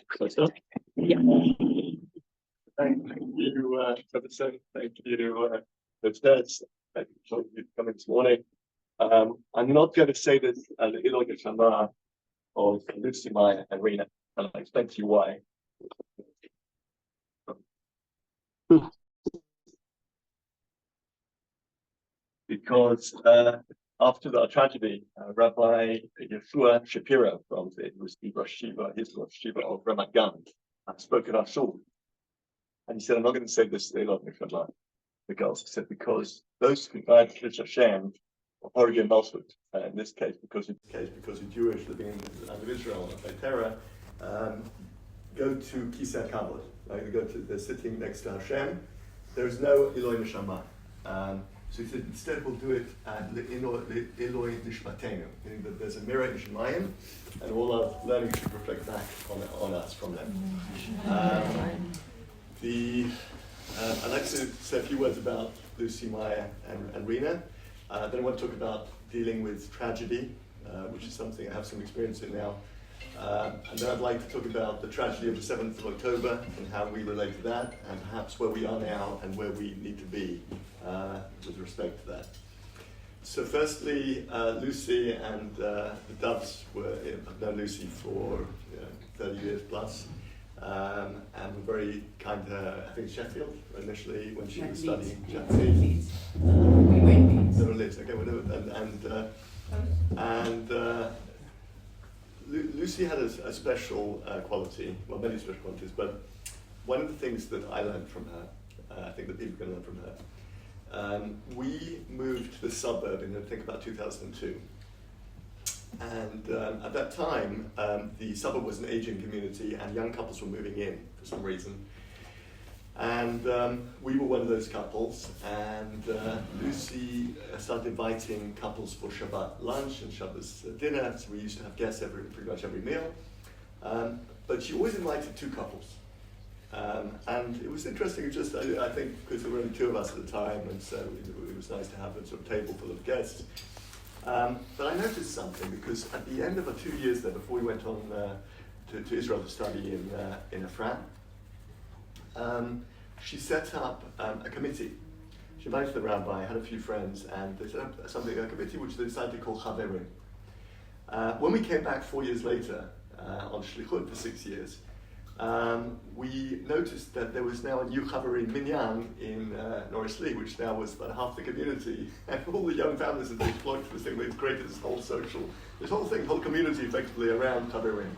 Close up. Yeah. Thank you, Professor. Thank you, listeners. Thank you for coming this morning. I'm not going to say this as the Ilog Shama of Lucy, Maya, and Rena, and I'll explain to you why. Because after the tragedy, Rabbi Yeshua Shapiro from the Rosh Shiva of Ramat Gan spoke at our shul. And he said, I'm not going to say this to the girls. He said, because those who died to Hashem are Horigim Malchut. In this case, because the Jewish living in the land of Israel by terror, go to Kisei Kavod. Right? They're sitting next to Hashem. There's no Eloi Neshama. So he said, instead we'll do it Eloi Nishmatenu, meaning that there's a mirror in Shemayim, and all our learning should reflect back on us from them. I'd like to say a few words about Lucy, Maya, and Rena. Then I want to talk about dealing with tragedy, which is something I have some experience in now. And then I'd like to talk about the tragedy of the 7th of October and how we relate to that, and perhaps where we are now and where we need to be with respect to that. So firstly, Lucy and the Doves I've known Lucy for 30 years plus. And we're very kind to her, I think Sheffield initially when she was studying. Leeds. We were in Leeds. They were in Leeds, okay, whatever. And Lucy had a special quality, well, many special qualities, but one of the things that I learned from her, I think that people can learn from her, we moved to the suburb in, I think, about 2002. And at that time, the suburb was an aging community and young couples were moving in for some reason. And we were one of those couples, and Lucy started inviting couples for Shabbat lunch and Shabbat dinner, so we used to have guests pretty much every meal. But she always invited two couples. And it was interesting, I think, because there were only two of us at the time, and so it was nice to have a sort of table full of guests. But I noticed something, because at the end of our 2 years there, before we went on to Israel to study in a frat, she set up a committee. She invited the rabbi, had a few friends, and they set up a committee which they decided to call Chaverim. When we came back 4 years later, on Shlichut for 6 years, we noticed that there was now a new Chaverim Minyan in Norris Lee, which now was about half the community, and all the young families that they flocked to this thing, they created this whole whole community effectively around Chaverim.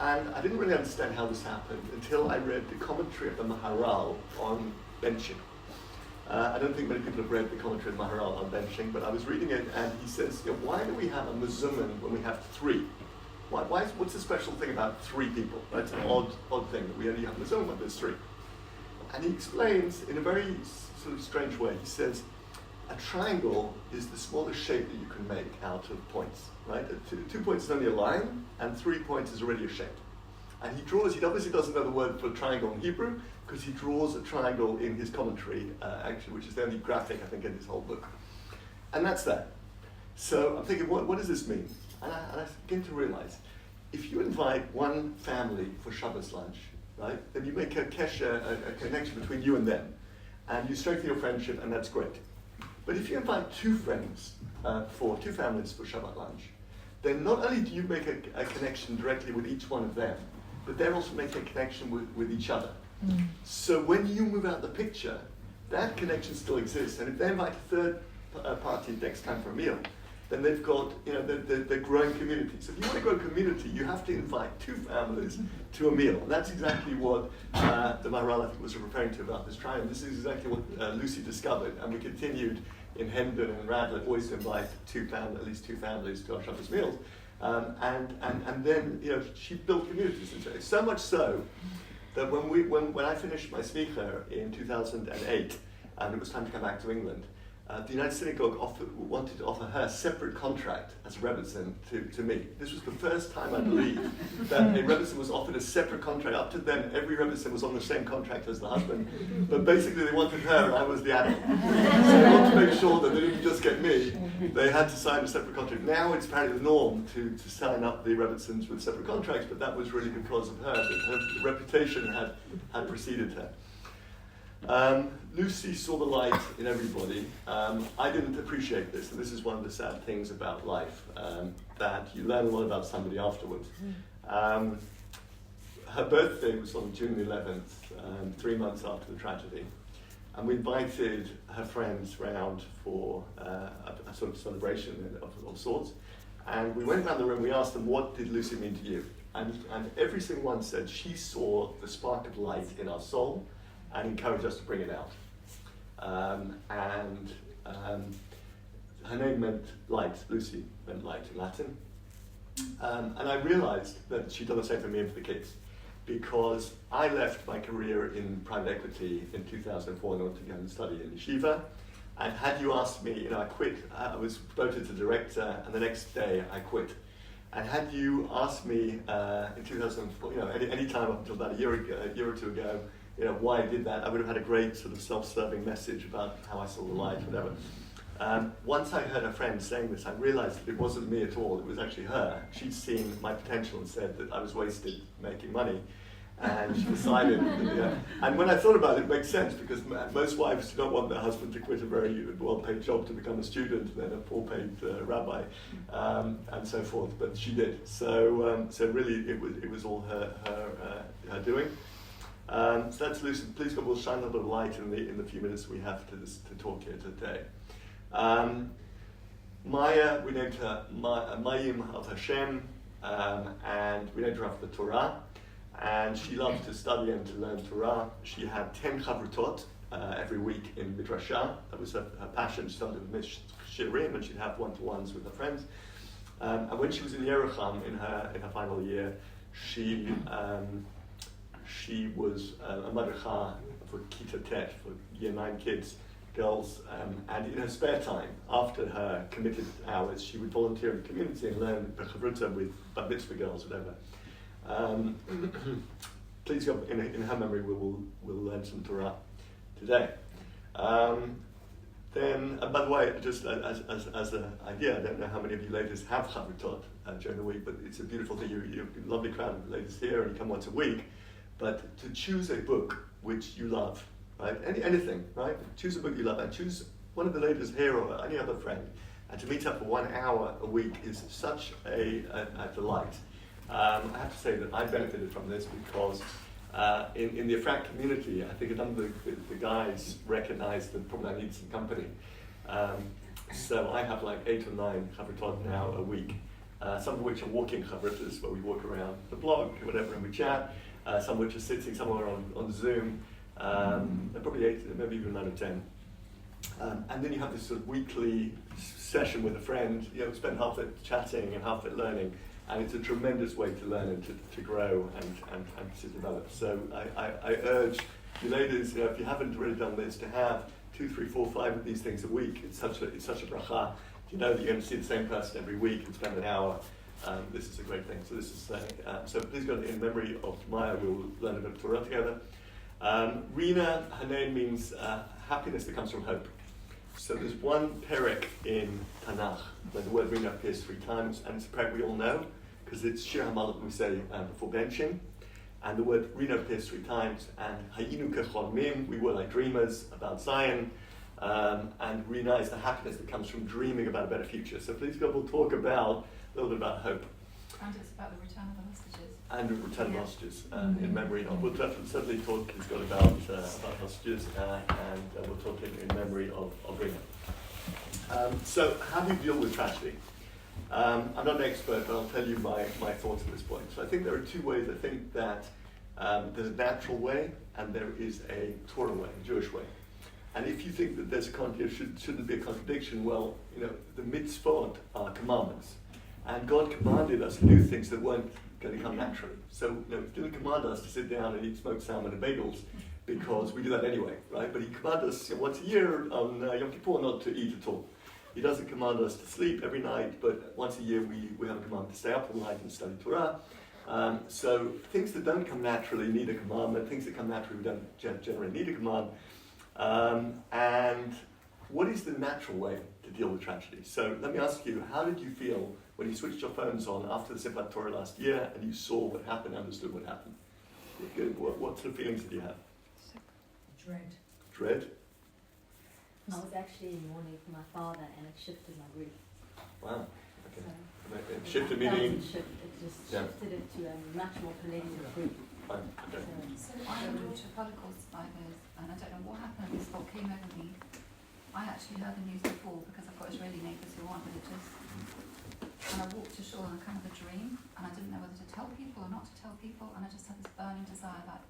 And I didn't really understand how this happened until I read the commentary of the Maharal on benching. I don't think many people have read the commentary of Maharal on benching, but I was reading it, and he says, why do we have a mezuman when we have three? What's the special thing about three people? That's an odd thing, that we only have mezuman when there's three. And he explains in a very sort of strange way. He says, a triangle is the smallest shape that you can make out of points, right? 2 points is only a line, and 3 points is already a shape. And he obviously doesn't know the word for triangle in Hebrew, because he draws a triangle in his commentary, actually, which is the only graphic, I think, in his whole book. And that's that. So I'm thinking, what does this mean? And I begin to realize, if you invite one family for Shabbos lunch, right, then you make a connection between you and them, and you strengthen your friendship, and that's great. But if you invite two friends, two families for Shabbat lunch, then not only do you make a connection directly with each one of them, but they're also making a connection with each other. Mm. So when you move out the picture, that connection still exists. And if they invite a third party next time for a meal, then they've got, they're growing community. So if you want to grow a community, you have to invite two families to a meal. And that's exactly what the Maharal, I think, was referring to about this triangle. This is exactly what Lucy discovered, and we continued in Hendon and Radlett always to invite at least two families to our Shabbos meals. And then she built communities. So much so that when I finished my smicha in 2008, and it was time to come back to England, the United Synagogue wanted to offer her a separate contract as a Rebbetzin to me. This was the first time, I believe, that a Rebbetzin was offered a separate contract. Up to then, every Rebbetzin was on the same contract as the husband, but basically they wanted her and I was the adult. So they wanted to make sure that they didn't just get me, they had to sign a separate contract. Now it's apparently the norm to sign up the Rebbetzins with separate contracts, but that was really because of her. Her reputation had preceded her. Lucy saw the light in everybody. I didn't appreciate this, and this is one of the sad things about life, that you learn a lot about somebody afterwards. Her birthday was on June 11th, 3 months after the tragedy, and we invited her friends round for a sort of celebration of sorts, and we went around the room, we asked them, what did Lucy mean to you? And every single one said she saw the spark of light in our soul, and encourage us to bring it out. Her name meant light. Lucy meant light in Latin. And I realized that she'd done the same for me and for the kids, because I left my career in private equity in 2004 in order to go and study in yeshiva. And had you asked me, I quit, I was promoted to director, and the next day I quit. And had you asked me in 2004, any time up until about a year or two ago, why I did that, I would have had a great sort of self-serving message about how I saw the light, whatever. Once I heard a friend saying this, I realized that it wasn't me at all, it was actually her. She'd seen my potential and said that I was wasted making money. And she decided, and when I thought about it, it makes sense, because most wives do not want their husband to quit a very well-paid job to become a student, and then a poor-paid rabbi, and so forth. But she did. So really, it was all her doing. So that's Lucy. Please God, we'll shine a little bit of light in the few minutes we have to talk here today. Maya, we named her Mayim of Hashem, and we named her after the Torah. And she loved to study and to learn Torah. She had 10 chavrutot every week in Midrashah. That was her passion. She started with Shirim, and she'd have one-to-ones with her friends. And when she was in Yerucham in her final year, she was a madricha for Kita Tet, for year 9 kids, girls, and in her spare time, after her committed hours, she would volunteer in the community and learn chavruta with bat mitzvah girls, whatever. Please God, in her memory, we'll learn some Torah today. Then, by the way, just as an idea, I don't know how many of you ladies have chavrutot during the week, but it's a beautiful thing. You're a lovely crowd of ladies here, and you come once a week. But to choose a book which you love, right? Anything, right? Choose a book you love, and choose one of the ladies here or any other friend, and to meet up for 1 hour a week is such a delight. I have to say that I benefited from this because in the Efrat community, I think a number of the guys recognized that probably I need some company. So I have like 8 or 9 chavrutot now a week, some of which are walking chavrutas, where we walk around the block, whatever, and we chat. Some which are sitting somewhere on Zoom, probably 8, maybe even 9 or 10. And then you have this sort of weekly session with a friend, spend half it chatting and half it learning. And it's a tremendous way to learn and to grow and to develop. So I urge you ladies, if you haven't already done this, to have 2, 3, 4, 5 of these things a week. It's such a bracha. You know that you're going to see the same person every week and spend an hour. This is a great thing. So this is so please God, in memory of Maya, we'll learn a bit of Torah together. Rina, her name means happiness that comes from hope. So there's one perek in Tanakh where the word Rina appears 3 times, and it's a perek we all know, because it's Shir HaMalach we say before benching. And the word Rina appears 3 times, and Hayinu kecholmim, we were like dreamers about Zion, and Rina is the happiness that comes from dreaming about a better future. So please God, we'll talk about a little bit about hope. And it's about the return of the hostages. And the return of hostages in memory of. We'll certainly talk, please God, about hostages, and we'll talk in memory of Rina. So how do you deal with tragedy? I'm not an expert, but I'll tell you my thoughts at this point. So I think there are 2 ways. I think that there's a natural way, and there is a Torah way, a Jewish way. And if you think that there's a contradiction, shouldn't be a contradiction, well, the mitzvot are commandments. And God commanded us to do things that weren't going to come naturally. So, He didn't command us to sit down and eat smoked salmon and bagels, because we do that anyway, right? But he commanded us once a year on Yom Kippur not to eat at all. He doesn't command us to sleep every night, but once a year we have a command to stay up all night and study Torah. So things that don't come naturally need a commandment. Things that come naturally we don't generally need a command. And what is the natural way to deal with tragedy? So let me ask you, how did you feel when you switched your phones on after the Simchat Torah last year and you saw what happened, understood what happened? What sort of feelings did you have? Dread. Dread? I was actually mourning for my father, and it shifted my grief. Wow. Okay. So It shifted it meaning. just shifted it to a much more collective grief. Fine. Okay. So I had water particles like this, and I don't know what happened. This thought came over me. I actually heard the news before because I've got Israeli neighbours who aren't religious. And I walked to shore on a kind of a dream, and I didn't know whether to tell people or not to tell people, and I just had this burning desire that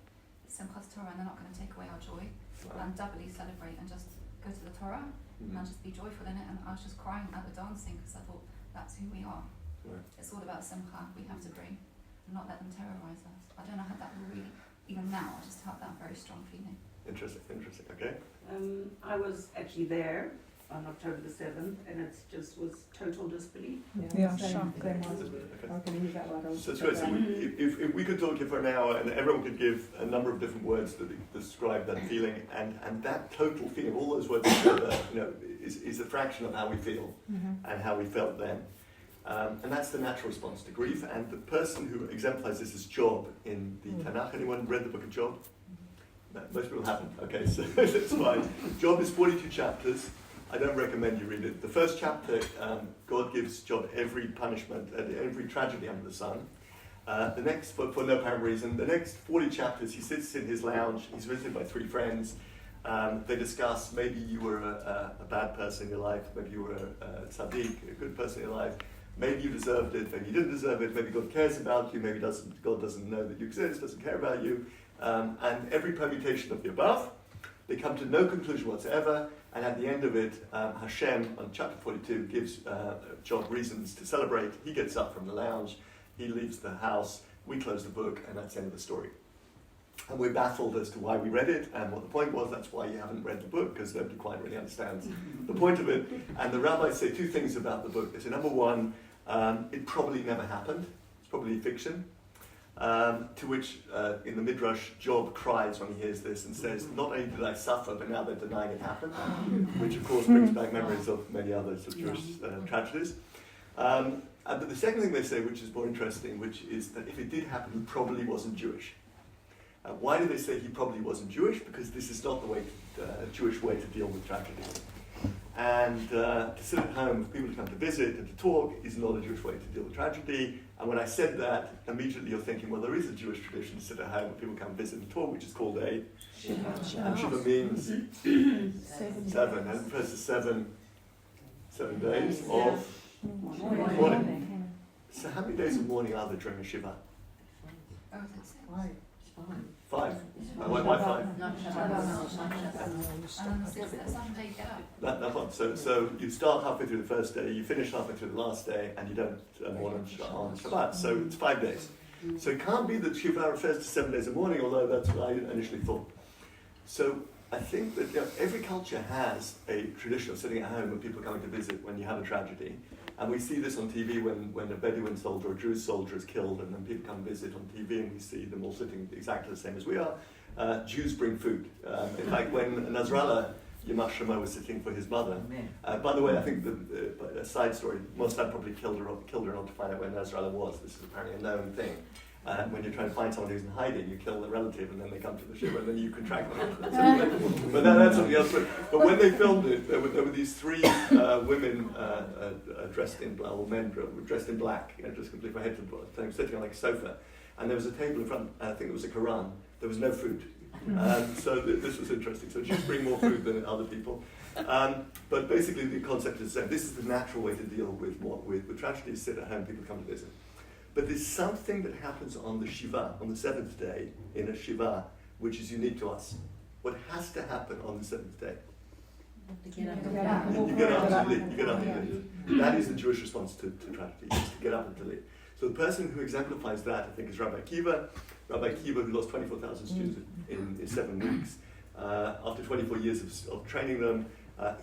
it's Simchat Torah and they're not going to take away our joy, and doubly celebrate and just go to the Torah and just be joyful in it. And I was just crying at the dancing because I thought that's who we are. Right. It's all about Simcha. We have to bring and not let them terrorize us. I don't know how that will really, even now, I just have that very strong feeling. Interesting. Okay. I was actually there on October the 7th, and it just was total disbelief. Yeah, Okay. same I can use that word. So it's great. So if we could talk here for an hour and everyone could give a number of different words that describe that feeling, and that total feeling, all those words together, is a fraction of how we feel and how we felt then. And that's the natural response to grief. And the person who exemplifies this is Job in the Tanakh. Anyone read the book of Job? No, most people haven't. Okay, so that's fine. Job is 42 chapters. I don't recommend you read it. The first chapter, God gives Job every punishment, every tragedy under the sun. The next, for no apparent reason, the next 40 chapters, he sits in his lounge. He's visited by 3 friends. They discuss, maybe you were a bad person in your life, maybe you were a tzaddik, a good person in your life. Maybe you deserved it, maybe you didn't deserve it, maybe God cares about you, maybe God doesn't know that you exist, doesn't care about you. And every permutation of the above, they come to no conclusion whatsoever. And at the end of it, Hashem, on chapter 42, gives Job reasons to celebrate. He gets up from the lounge, he leaves the house, we close the book, and that's the end of the story. And we're baffled as to why we read it and what the point was. That's why you haven't read the book, because nobody quite really understands the point of it. And the rabbis say 2 things about the book. They say, number one, it probably never happened. It's probably fiction. To which, in the Midrash, Job cries when he hears this and says, not only did I suffer, but now they're denying it happened, which of course brings back memories of many others of Jewish tragedies. But the second thing they say, which is more interesting, which is that if it did happen, he probably wasn't Jewish. Why do they say he probably wasn't Jewish? Because this is not the Jewish way to deal with tragedy. And to sit at home for people to come to visit and to talk is not a Jewish way to deal with tragedy. And when I said that, immediately you're thinking, well, there is a Jewish tradition to sit at home when people come visit and talk, which is called a Shiva. And Shiva means 7. And it refers to 7 days of mourning. So how many days of mourning are there during a Shiva? Oh, that's it. 5. Why 5? And on the 6th, that's not a day get up. No fun. So you start halfway through the first day, you finish halfway through the last day, and you don't mourn on Shabbat. So it's 5 days. So it can't be that Shiva refers to 7 days of mourning, although that's what I initially thought. So I think that every culture has a tradition of sitting at home when people are coming to visit when you have a tragedy. And we see this on TV when a Bedouin soldier or a Jewish soldier is killed, and then people come visit on TV and we see them all sitting exactly the same as we are. Jews bring food. In fact, when Nasrallah, Yamach Shema, was sitting for his mother, by the way, I think a side story, Mossad probably killed her not to find out where Nasrallah was. This is apparently a known thing. When you're trying to find someone who's in hiding, you kill the relative and then they come to the Shiva and then you contract them. But that's something else. But when they filmed it, there were these 3 women dressed in black, or men dressed in black, just completely from head to toe, sitting on like a sofa. And there was a table in front, I think it was a Quran. There was no food. So this was interesting. So Jews bring more food than other people. But basically the concept is the same. This is the natural way to deal with tragedies. Sit at home, people come to visit. But there's something that happens on the Shiva, on the 7th day, in a Shiva, which is unique to us. What has to happen on the 7th day? You get up and to leave. That is the Jewish response to tragedy, is to get up and to leave. So the person who exemplifies that, I think, is Rabbi Akiva. Rabbi Akiva, who lost 24,000 students in 7 weeks. After 24 years of training them,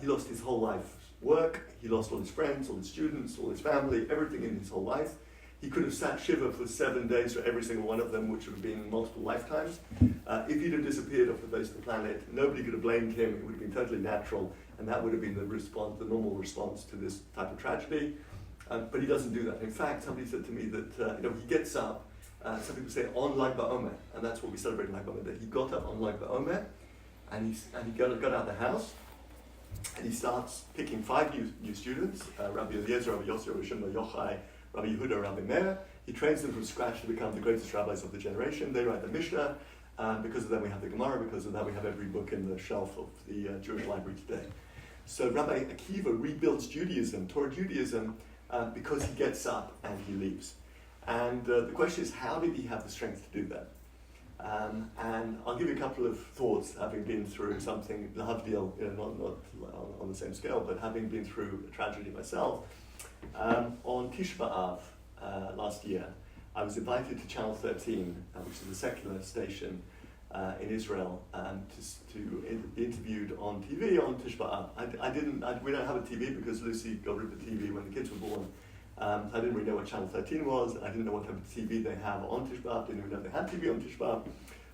he lost his whole life's work. He lost all his friends, all his students, all his family, everything in his whole life. He could have sat Shiva for 7 days for every single one of them, which would have been multiple lifetimes. If he'd have disappeared off the face of the planet, nobody could have blamed him. It would have been totally natural, and that would have been the normal response to this type of tragedy. But he doesn't do that. In fact, somebody said to me that he gets up. Some people say on Lag BaOmer, and that's what we celebrate in Lag BaOmer. That he got up on Lag BaOmer, and he got out of the house, and he starts picking 5 new students: Rabbi Eliezer, Rabbi Yossi, Rabbi Shimon, Yochai, Rabbi Yehuda, Rabbi Meir. He trains them from scratch to become the greatest rabbis of the generation. They write the Mishnah. Because of them we have the Gemara. Because of that we have every book in the shelf of the Jewish library today. So Rabbi Akiva rebuilds Judaism, Torah Judaism, because he gets up and he leaves. And the question is, how did he have the strength to do that? And I'll give you a couple of thoughts, having been through something, lahavdil, not on the same scale, but having been through a tragedy myself. On Tish B'Av last year, I was invited to Channel 13, which is a secular station in Israel, to be interviewed on TV on Tish B'Av. We don't have a TV because Lucy got rid of the TV when the kids were born. I didn't really know what Channel 13 was. I didn't know what type of TV they have on Tish B'Av. Didn't even know they had TV on Tish B'Av.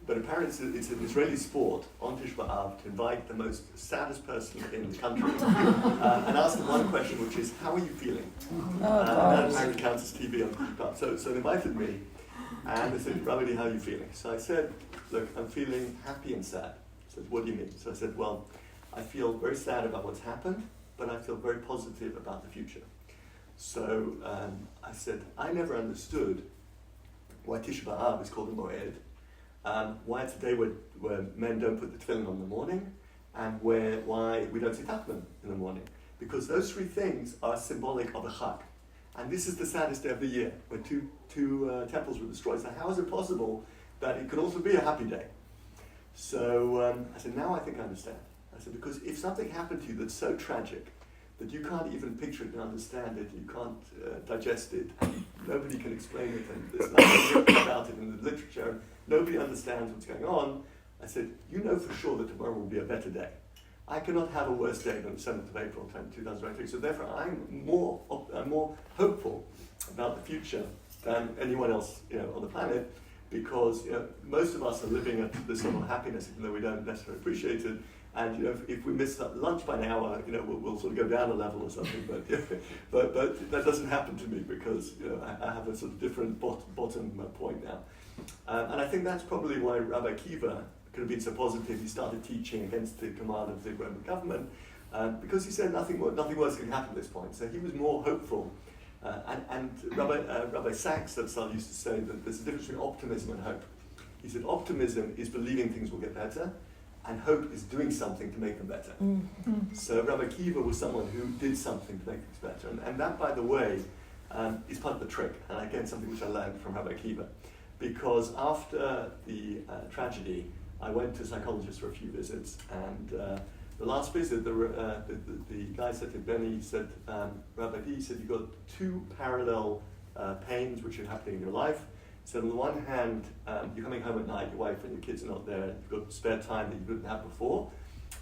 But apparently it's an Israeli sport on Tish B'Av to invite the most saddest person in the country and ask them one question, which is, how are you feeling? And that apparently counts as TV on Tish B'Av. So they invited me, and they said, Rabbi, how are you feeling? So I said, look, I'm feeling happy and sad. He said, what do you mean? So I said, well, I feel very sad about what's happened, but I feel very positive about the future. So I said, I never understood why Tisha B'Av is called a Moed, why it's a day where men don't put the tefillin on in the morning, and why we don't say Tachman in the morning. Because those 3 things are symbolic of a Chag. And this is the saddest day of the year, when two temples were destroyed. So how is it possible that it could also be a happy day? So I said, now I think I understand. I said, because if something happened to you that's so tragic, that you can't even picture it and understand it, you can't digest it, and nobody can explain it, and there's nothing written about it in the literature, nobody understands what's going on. I said, you know for sure that tomorrow will be a better day. I cannot have a worse day than the 7th of April, 2023. So therefore, I'm more hopeful about the future than anyone else, on the planet, because most of us are living at this level of happiness, even though we don't necessarily appreciate it. And if we miss lunch by an hour, we'll sort of go down a level or something. But that doesn't happen to me because I have a sort of different bottom point now. And I think that's probably why Rabbi Akiva could have been so positive. He started teaching against the command of the Roman government because he said nothing worse can happen at this point. So he was more hopeful. And Rabbi Sachs used to say that there's a difference between optimism and hope. He said optimism is believing things will get better, and hope is doing something to make them better. Mm-hmm. So Rabbi Akiva was someone who did something to make things better. And that, by the way, is part of the trick. And again, something which I learned from Rabbi Akiva. Because after the tragedy, I went to a psychologist for a few visits. And the last visit, the guy said to Benny, he said, Rabbi D, he said, you've got 2 parallel pains which are happening in your life. So on the one hand, you're coming home at night, your wife and your kids are not there, you've got spare time that you didn't have before,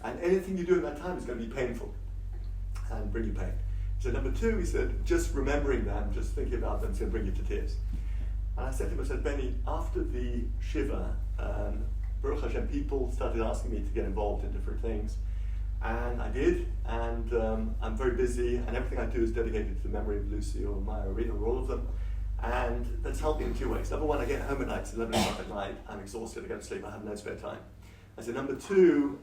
and anything you do in that time is going to be painful and bring you pain. So number 2, he said, just remembering them, just thinking about them is going to bring you to tears. And I said to him, I said, Benny, after the Shiva, Baruch Hashem, people started asking me to get involved in different things. And I did, and I'm very busy, and everything I do is dedicated to the memory of Lucy or Maya or Rita or all of them. And that's helped me in 2 ways. Number 1, I get home at night, it's 11 o'clock at night, I'm exhausted, I go to sleep, I have no spare time. I said, number 2,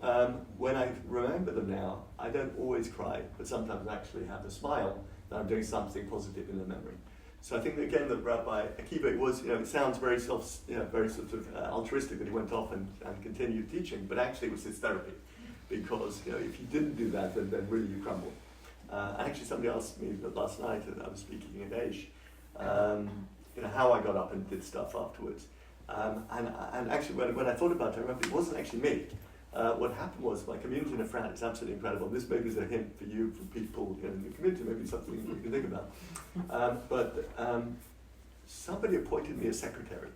when I remember them now, I don't always cry, but sometimes I actually have a smile that I'm doing something positive in the memory. So I think, again, that Rabbi Akiva, it sounds very very sort of altruistic that he went off and continued teaching, but actually it was his therapy. Because, if you didn't do that, then really you crumble. And actually somebody asked me last night, I was speaking in Aish, how I got up and did stuff afterwards. And actually, when I thought about it, I remember it wasn't actually me. What happened was my community in Efrat is absolutely incredible. This maybe is a hint for you, for people in the community, maybe something you can think about. But somebody appointed me a secretary,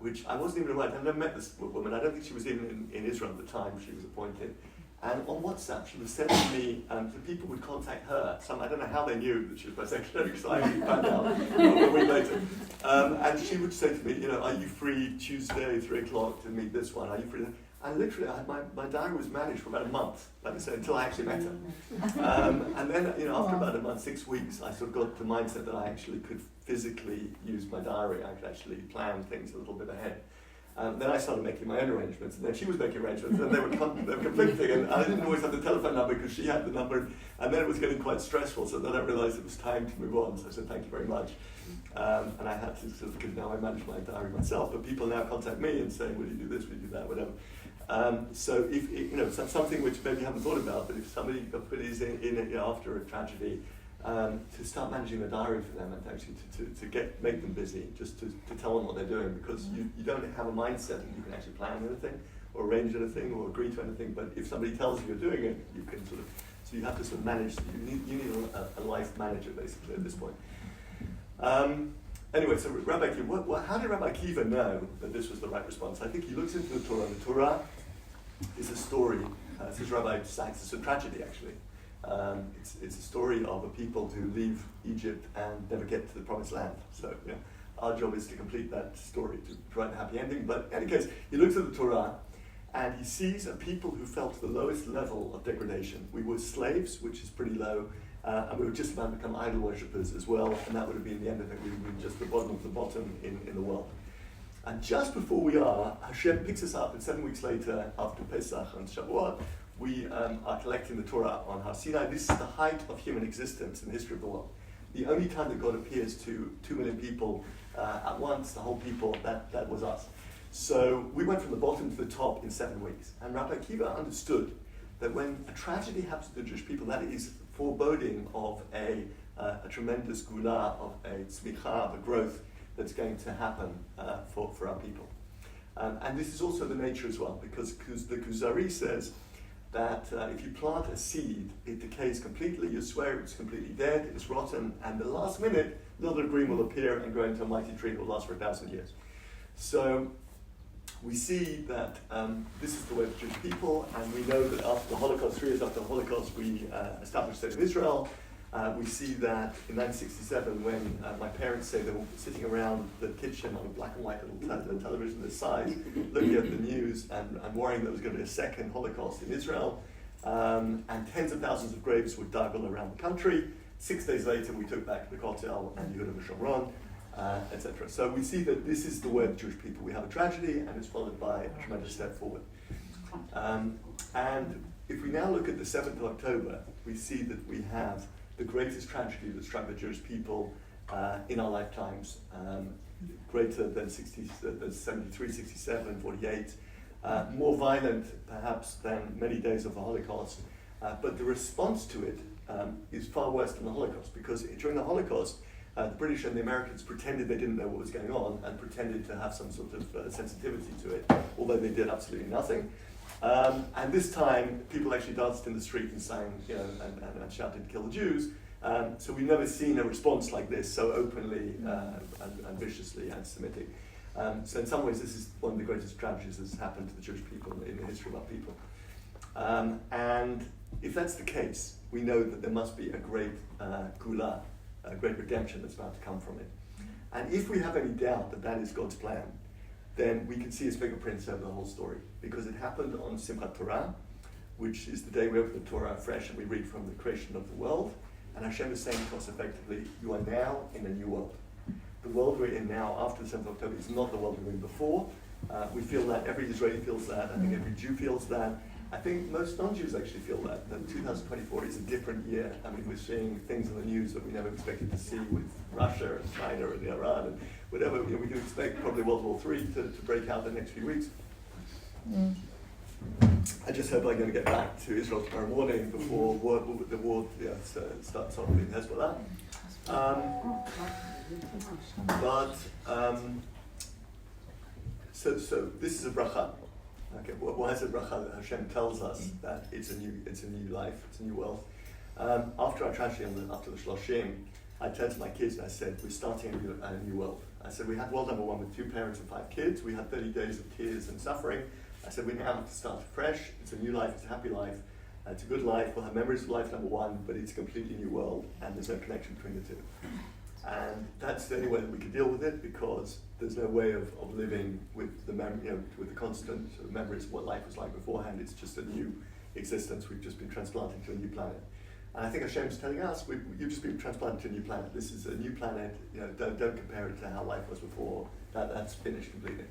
which I wasn't even aware. I'd never met this woman. I don't think she was even in Israel at the time she was appointed. And on WhatsApp, she was sending me, the people would contact her. I don't know how they knew that she was my secretary, because I only found out a week later. And she would say to me, are you free Tuesday, 3 o'clock to meet this one? Are you free? And literally, my diary was managed for about a month, like I said, until I actually met her. And then, after about a month, 6 weeks, I sort of got the mindset that I actually could physically use my diary. I could actually plan things a little bit ahead. Then I started making my own arrangements, and then she was making arrangements, and they were conflicting, and I didn't always have the telephone number because she had the number, and then it was getting quite stressful, so then I realized it was time to move on, so I said thank you very much. And I had to sort of, because now I manage my diary myself, but people now contact me and say, will you do this, will you do that, whatever. So if something which maybe you haven't thought about, but if somebody is in after a tragedy, to start managing the diary for them and actually to make them busy, just to tell them what they're doing, because you don't have a mindset that you can actually plan anything or arrange anything or agree to anything, but if somebody tells you you're doing it, you can sort of, so you have to sort of manage, you need a life manager basically at this point. Anyway, so Rabbi Akiva, how did Rabbi Akiva know that this was the right response? I think he looks into the Torah. The Torah is a story, says Rabbi Sachs, it's a tragedy actually. It's a story of a people who leave Egypt and never get to the promised land. So our job is to complete that story, to write a happy ending. But in any case, he looks at the Torah and he sees a people who fell to the lowest level of degradation. We were slaves, which is pretty low, and we were just about to become idol worshippers as well, and that would have been the end of it. We would be just the bottom of the bottom in the world. And just before we are, Hashem picks us up, and 7 weeks later, after Pesach and Shavuot, we are collecting the Torah on Har Sinai. This is the height of human existence in the history of the world. The only time that God appears to 2 million people at once, the whole people, that was us. So we went from the bottom to the top in 7 weeks. And Rabbi Akiva understood that when a tragedy happens to the Jewish people, that is foreboding of a tremendous gula, of a tzmicha, of a growth that's going to happen for our people. And this is also the nature as well, because the Kuzari says that if you plant a seed, it decays completely, you swear it's completely dead, it's rotten, and the last minute, little green will appear and grow into a mighty tree that will last for 1,000 years. So we see that this is the way of the Jewish people, and we know that after the Holocaust, 3 years after the Holocaust, we established the State of Israel. We see that in 1967, when my parents say they were sitting around the kitchen on a black and white little television this size, looking at the news and worrying that there was going to be a second Holocaust in Israel, and tens of thousands of graves were dug all around the country. 6 days later, we took back the Kotel and Yehuda V'Shomron, etc. So we see that this is the way of the Jewish people. We have a tragedy, and it's followed by a tremendous step forward. And if we now look at the 7th of October, we see that we have the greatest tragedy that struck the Jewish people in our lifetimes, greater than 73, 67, 48, more violent perhaps than many days of the Holocaust, but the response to it is far worse than the Holocaust, because during the Holocaust, the British and the Americans pretended they didn't know what was going on and pretended to have some sort of sensitivity to it, although they did absolutely nothing. And this time, people actually danced in the street and sang, and shouted, "Kill the Jews." So we've never seen a response like this so openly and viciously anti-Semitic. So in some ways, this is one of the greatest tragedies that's happened to the Jewish people in the history of our people. And if that's the case, we know that there must be a great gula, a great redemption that's about to come from it. And if we have any doubt that that is God's plan, then we can see his fingerprints over the whole story, because it happened on Simchat Torah, which is the day we open the Torah fresh and we read from the creation of the world. And Hashem is saying to us effectively, you are now in a new world. The world we're in now after the 7th of October is not the world we were in before. We feel that, every Israeli feels that, I think every Jew feels that. I think most non-Jews actually feel that 2024 is a different year. I mean, we're seeing things in the news that we never expected to see with Russia and China and Iran and whatever. We can expect probably World War III to break out in the next few weeks. I just hope I'm going to get back to Israel tomorrow morning before the war starts off in Hezbollah. So this is a bracha. Okay, why is it bracha? Hashem tells us that it's a new life, it's a new world. After our tragedy, after the Shloshim, I turned to my kids and I said, we're starting a new world. I said, we had world number 1 with 2 parents and 5 kids. We had 30 days of tears and suffering. I said, we now have to start fresh. It's a new life, it's a happy life. It's a good life, we'll have memories of life number 1, but it's a completely new world and there's no connection between the two. And that's the only way that we can deal with it, because there's no way of living with the with the constant sort of memories of what life was like beforehand. It's just a new existence. We've just been transplanted to a new planet. And I think Hashem's telling us, you've just been transplanted to a new planet. This is a new planet. Don't compare it to how life was before. That's finished completely.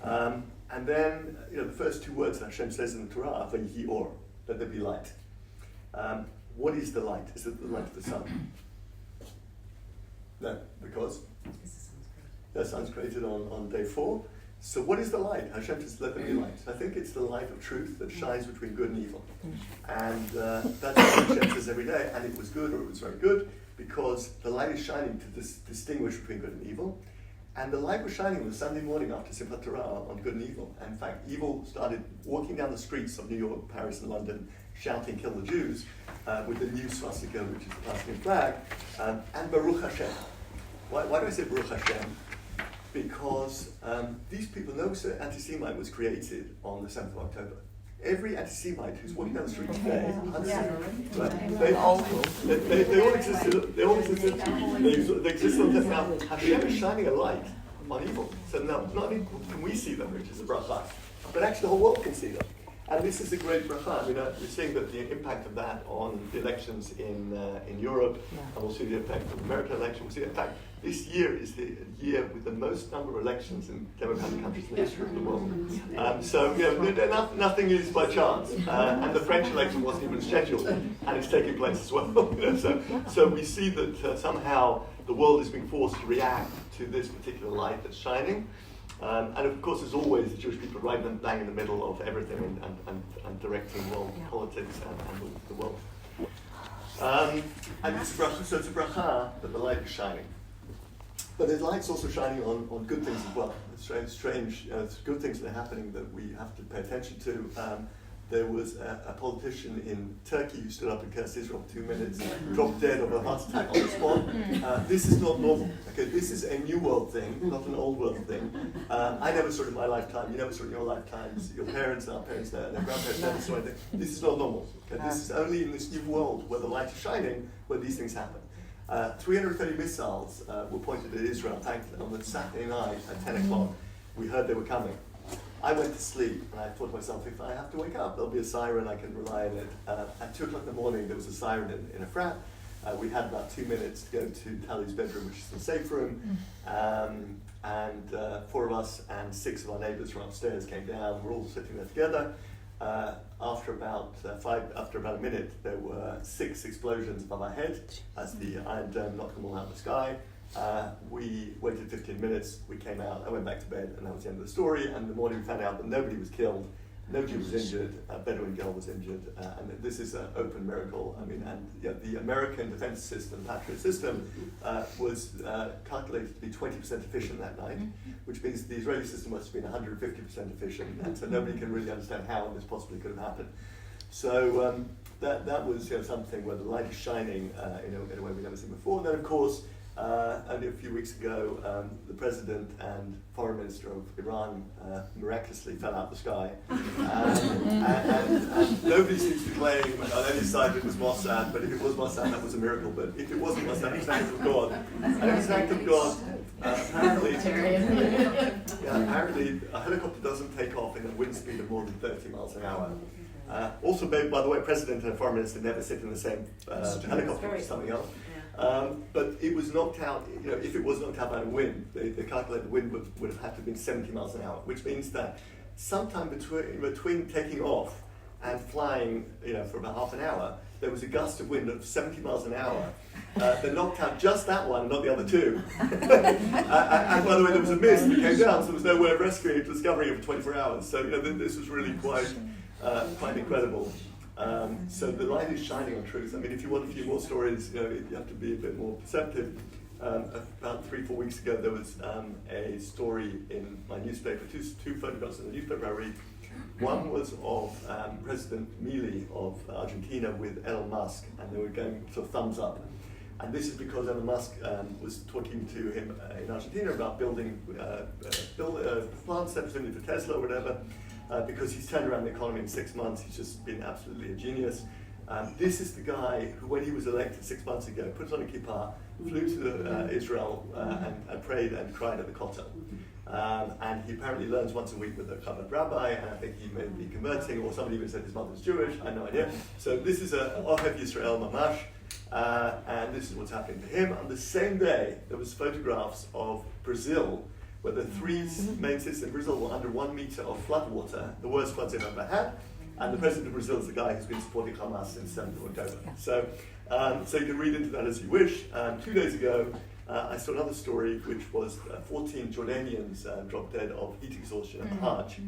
And then the first 2 words that Hashem says in the Torah are "Vayihi or," let there be light. What is the light? Is it the light of the sun? No, because the sun's created on day 4. So what is the light? Hashem says, let there be light. I think it's the light of truth that shines between good and evil. And that's what Hashem says every day. And it was good, or it was very good, because the light is shining to distinguish between good and evil. And the light was shining on the Sunday morning after Simchat Torah on good and evil. And in fact, evil started walking down the streets of New York, Paris, and London, shouting, "Kill the Jews," with the new swastika, which is the Palestinian flag, and Baruch Hashem. Why do I say Baruch Hashem? Because these people know that anti-Semite was created on the 7th of October. Every anti-Semite who's walking down the street today, they all existed. They exist on now. Hashem is shining a light on evil. So now, not only can we see them, which is a bracha, but actually the whole world can see them. And this is a great bracha. We're seeing that the impact of that on the elections in Europe, and we'll see the effect of the American election. We'll see the fact this year is the year with the most number of elections in democratic countries in the history of the world. So nothing is by chance. And the French election wasn't even scheduled, and it's taking place as well. So we see that somehow the world is being forced to react to this particular light that's shining. And of course, as always, the Jewish people are right bang in the middle of everything and directing world politics and the world. And it's a bracha, so it's a bracha that the light is shining. But the light's also shining on good things as well. It's strange good things that are happening that we have to pay attention to. There was a politician in Turkey who stood up and cursed Israel for 2 minutes, dropped dead of a heart attack on the spot. This is not normal. Okay, this is a new world thing, not an old world thing. I never saw it in my lifetime. You never saw it in your lifetimes. Your parents, our parents, their grandparents never saw anything. This is not normal. Okay, this is only in this new world where the light is shining where these things happen. 330 missiles were pointed at Israel on the Saturday night at 10 o'clock. We heard they were coming. I went to sleep and I thought to myself, if I have to wake up, there'll be a siren, I can rely on it. At 2 o'clock in the morning, there was a siren in a frat. We had about 2 minutes to go to Tali's bedroom, which is the safe room. And 4 of us and 6 of our neighbors from upstairs came down. We're all sitting there together. After about a minute, there were 6 explosions above our head as the Iron Dome knocked them all out of the sky. We waited 15 minutes, we came out, I went back to bed, and that was the end of the story. And in the morning we found out that nobody was killed, nobody was injured, a Bedouin girl was injured, and this is an open miracle. The American defense system, Patriot system, was calculated to be 20% efficient that night, which means the Israeli system must have been 150% efficient, and so nobody can really understand how this possibly could have happened. So that was something where the light is shining in a way we've never seen before. And then of course, only a few weeks ago, the president and foreign minister of Iran miraculously fell out of the sky. And nobody seems to claim on any side it was Mossad, but if it was Mossad, that was a miracle. But if it wasn't Mossad, it was an act of God. And it was an act of God. Apparently, a helicopter doesn't take off in a wind speed of more than 30 miles an hour. Also, by the way, president and foreign minister never sit in the same helicopter, which is something else. But it was knocked out, if it was knocked out by the wind, they calculated the wind would have had to have been 70 miles an hour, which means that sometime between taking off and flying, for about half an hour, there was a gust of wind of 70 miles an hour that knocked out just that one, not the other 2. And by the way, there was a mist that came down, so there was no way of rescuing it, discovering it for 24 hours. So, this was really quite incredible. So the light is shining on truth. I mean, if you want a few more stories, you have to be a bit more perceptive. About 3-4 weeks ago, there was a story in my newspaper, two photographs in the newspaper I read. One was of President Milei of Argentina with Elon Musk, and they were going sort of thumbs up. And this is because Elon Musk was talking to him in Argentina about building plants specifically for Tesla or whatever, because he's turned around the economy in 6 months. He's just been absolutely a genius. This is the guy who, when he was elected 6 months ago, put on a kippah, flew to Israel and prayed and cried at the Kotel. And he apparently learns once a week with a Rabbi, and I think he may be converting, or somebody even said his mother was Jewish, I have no idea. So this is a Ohev Yisrael Mamash, and this is what's happening to him. On the same day, there was photographs of Brazil, where the three main cities in Brazil were under 1 meter of floodwater, the worst floods they've ever had. And the president of Brazil is the guy who's been supporting Hamas since 7th of October. So you can read into that as you wish. 2 days ago, I saw another story, which was 14 Jordanians dropped dead of heat exhaustion at the Hajj.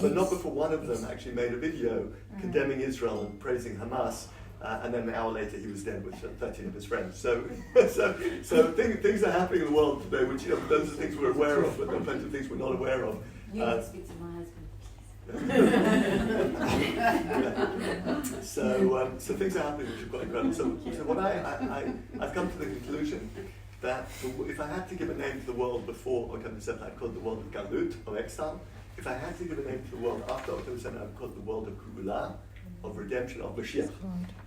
But not before one of them actually made a video condemning Israel and praising Hamas. And then an hour later, he was dead with 13 of his friends. So things are happening in the world today, which those are things we're aware of, but there are plenty of things we're not aware of. You can speak to my husband. So things are happening which are quite incredible. So what I've come to the conclusion that if I had to give a name to the world before October 7th, I'd call it the world of Galut, of exile. If I had to give a name to the world after October 7th, I'd call it the world of Geula, of redemption, of Mashiach.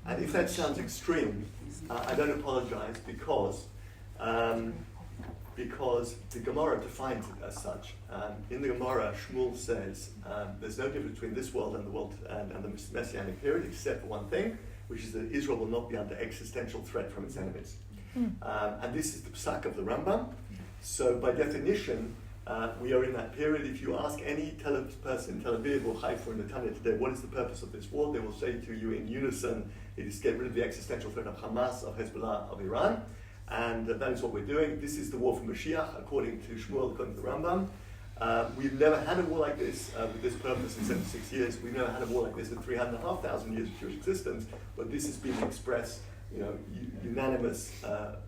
And if that sounds extreme, I don't apologize because the Gemara defines it as such. In the Gemara, Shmuel says there's no difference between this world and the world and the Messianic period, except for one thing, which is that Israel will not be under existential threat from its enemies. And this is the psak of the Rambam. So by definition, we are in that period. If you ask any person in Tel Aviv or Haifa or Netanya today, what is the purpose of this war? They will say to you in unison, it is to get rid of the existential threat of Hamas, of Hezbollah, of Iran. And that is what we're doing. This is the war for Mashiach, according to Shmuel, according to the Rambam. We've never had a war like this with this purpose in 76 years. We've never had a war like this in 3,500 years of Jewish existence. But this has been expressed, unanimous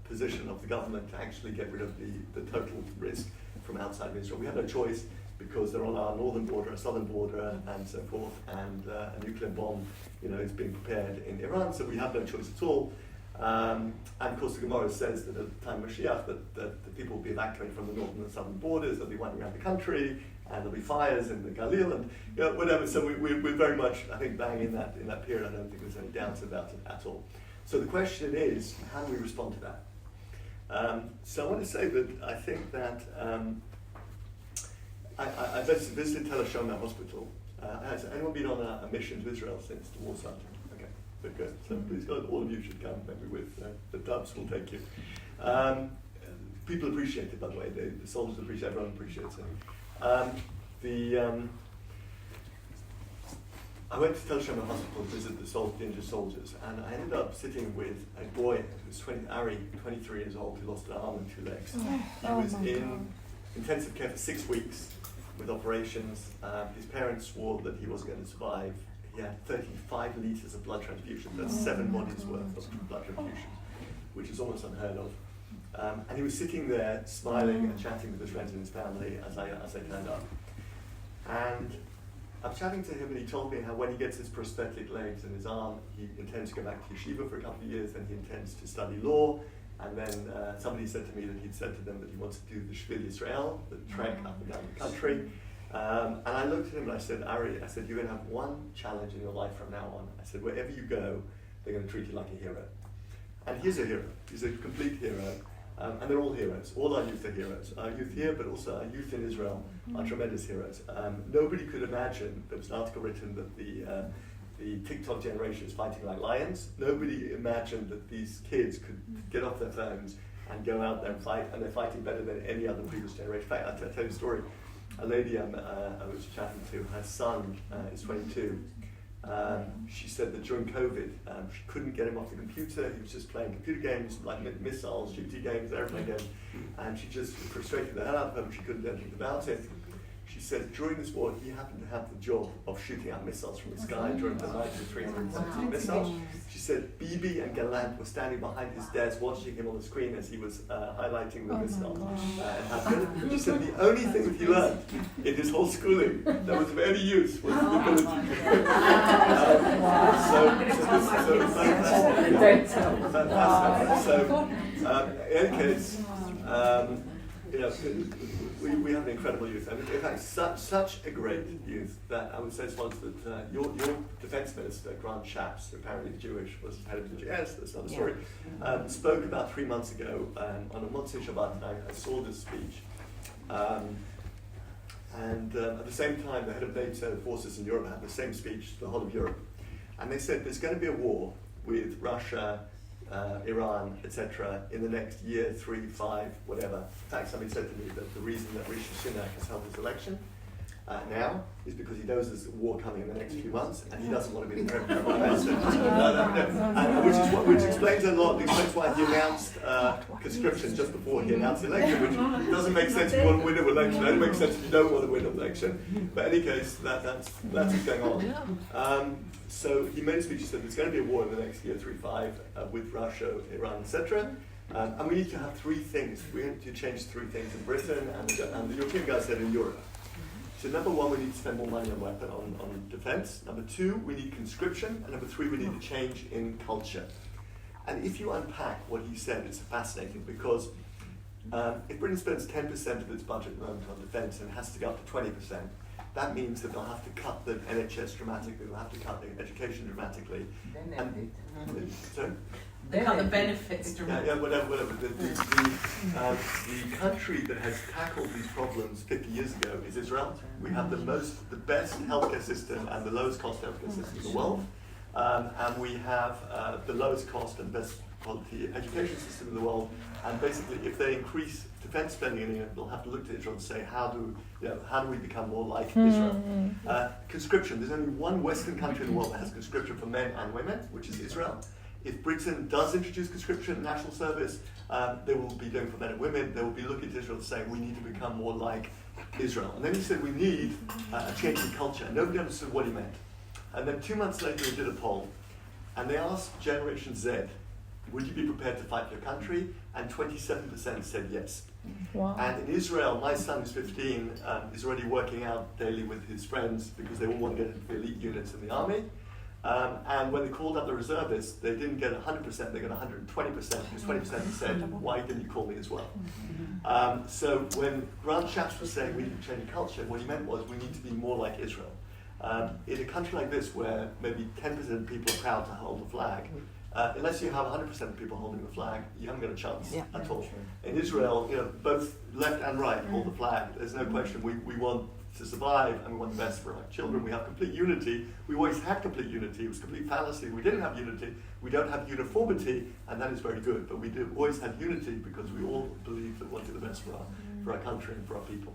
position of the government to actually get rid of the total risk from outside of Israel. We have no choice because they're on our northern border, our southern border, and so forth. And a nuclear bomb, is being prepared in Iran. So we have no choice at all. And of course the Gemara says that at the time of Mashiach that the people will be evacuated from the northern and southern borders, they'll be wandering around the country, and there'll be fires in the Galil and whatever. So we're very much, I think, bang in that period. I don't think there's any doubts about it at all. So the question is, how do we respond to that? So I want to say that I think that I visited Tel Ashoma Hospital. Has anyone been on a mission to Israel since the war started? Good. So please God, all of you should come. Maybe with the Dubs will take you. People appreciate it, by the way. The soldiers appreciate it. Everyone appreciates it. I went to Tel Shema Hospital to visit the injured soldiers, and I ended up sitting with a boy who was Ari, 23 years old, who lost an arm and 2 legs. He was in intensive care for 6 weeks with operations. His parents swore that he wasn't going to survive. He had 35 litres of blood transfusion. That's 7 bodies worth of blood transfusions, which is almost unheard of. And he was sitting there smiling and chatting with his friends and his family as I turned up. And I'm chatting to him, and he told me how when he gets his prosthetic legs and his arm, he intends to go back to yeshiva for a couple of years, then he intends to study law. And then somebody said to me that he'd said to them that he wants to do the Shvil Yisrael, the trek up and down the country. And I looked at him and I said, Ari, you're going to have one challenge in your life from now on. I said, wherever you go, they're going to treat you like a hero. And he's a hero. He's a complete hero. And they're all heroes. All our youth are heroes. Our youth here, but also our youth in Israel are tremendous heroes. Nobody could imagine, there was an article written that the TikTok generation is fighting like lions. Nobody imagined that these kids could get off their phones and go out there and fight, and they're fighting better than any other previous generation. In fact, I'll tell you a story. A lady I was chatting to, her son is 22. She said that during COVID, she couldn't get him off the computer. He was just playing computer games like missiles, shooting games, airplane games, and she just frustrated the hell out of him. She couldn't do anything about it. She said during this war he happened to have the job of shooting out missiles from the sky during the night with 317 missiles. She said Bibi and Gallant were standing behind his desk watching him on the screen as he was highlighting the missiles. And she said the only thing that he learned in his whole schooling that was of any use was the ability to in any case, we have an incredible youth, and in fact, such a great youth that I would say once that your defense minister, Grant Shapps, apparently Jewish, was head of the GS, that's another story, spoke about 3 months ago on a Motzei Shabbat, and I saw this speech. And at the same time, the head of NATO forces in Europe had the same speech to the whole of Europe. And they said there's going to be a war with Russia, Iran, etc. in the next year, 3, 5, whatever. In fact, somebody said to me that the reason that Rishi Sunak has held his election now is because he knows there's a war coming in the next few months, and he doesn't want to be the Prime Minister. Which explains a lot. Explains why he announced conscription just before he announced the election, which doesn't make sense if you want to win an election. It only makes sense if you don't want to win an election. But in any case, that's what's going on. So he made a speech. He said there's going to be a war in the next year, 3, 5, with Russia, Iran, etc. And we need to have 3 things. We need to change 3 things in Britain, and the European guy said in Europe. So number 1, we need to spend more money on defense. Number 2, we need conscription. And number 3, we need a change in culture. And if you unpack what he said, it's fascinating because if Britain spends 10% of its budget at the moment on defense and has to go up to 20%, that means that they'll have to cut the NHS dramatically, they'll have to cut the education dramatically. They cut the benefits dramatically. Whatever. The country that has tackled these problems 50 years ago is Israel. We have the best healthcare system and the lowest cost healthcare system in the world. And we have the lowest cost and best quality education system in the world. And basically, if they increase defense spending in England, they'll have to look to Israel and say, how do we become more like Israel? Conscription. There's only one Western country in the world that has conscription for men and women, which is Israel. If Britain does introduce conscription in national service, they will be doing for men and women. They will be looking to Israel saying, we need to become more like Israel. And then he said, we need a change in culture. And nobody understood what he meant. And then 2 months later, he did a poll. And they asked Generation Z, would you be prepared to fight for your country? And 27% said yes. Wow. And in Israel, my son who's 15 is already working out daily with his friends because they all want to get into the elite units in the army. And when they called up the reservists, they didn't get 100%, they got 120% because 20% said, why didn't you call me as well? So when Grant Shapps was saying we need to change culture, what he meant was we need to be more like Israel. In a country like this where maybe 10% of people are proud to hold the flag, unless you have 100% of people holding the flag, you haven't got a chance at all. In Israel, both left and right hold the flag. There's no question. We want to survive and we want the best for our children. We have complete unity. We always had complete unity. It was complete fallacy. We didn't have unity. We don't have uniformity, and that is very good. But we do always have unity because we all believe that we want to do the best for our country and for our people.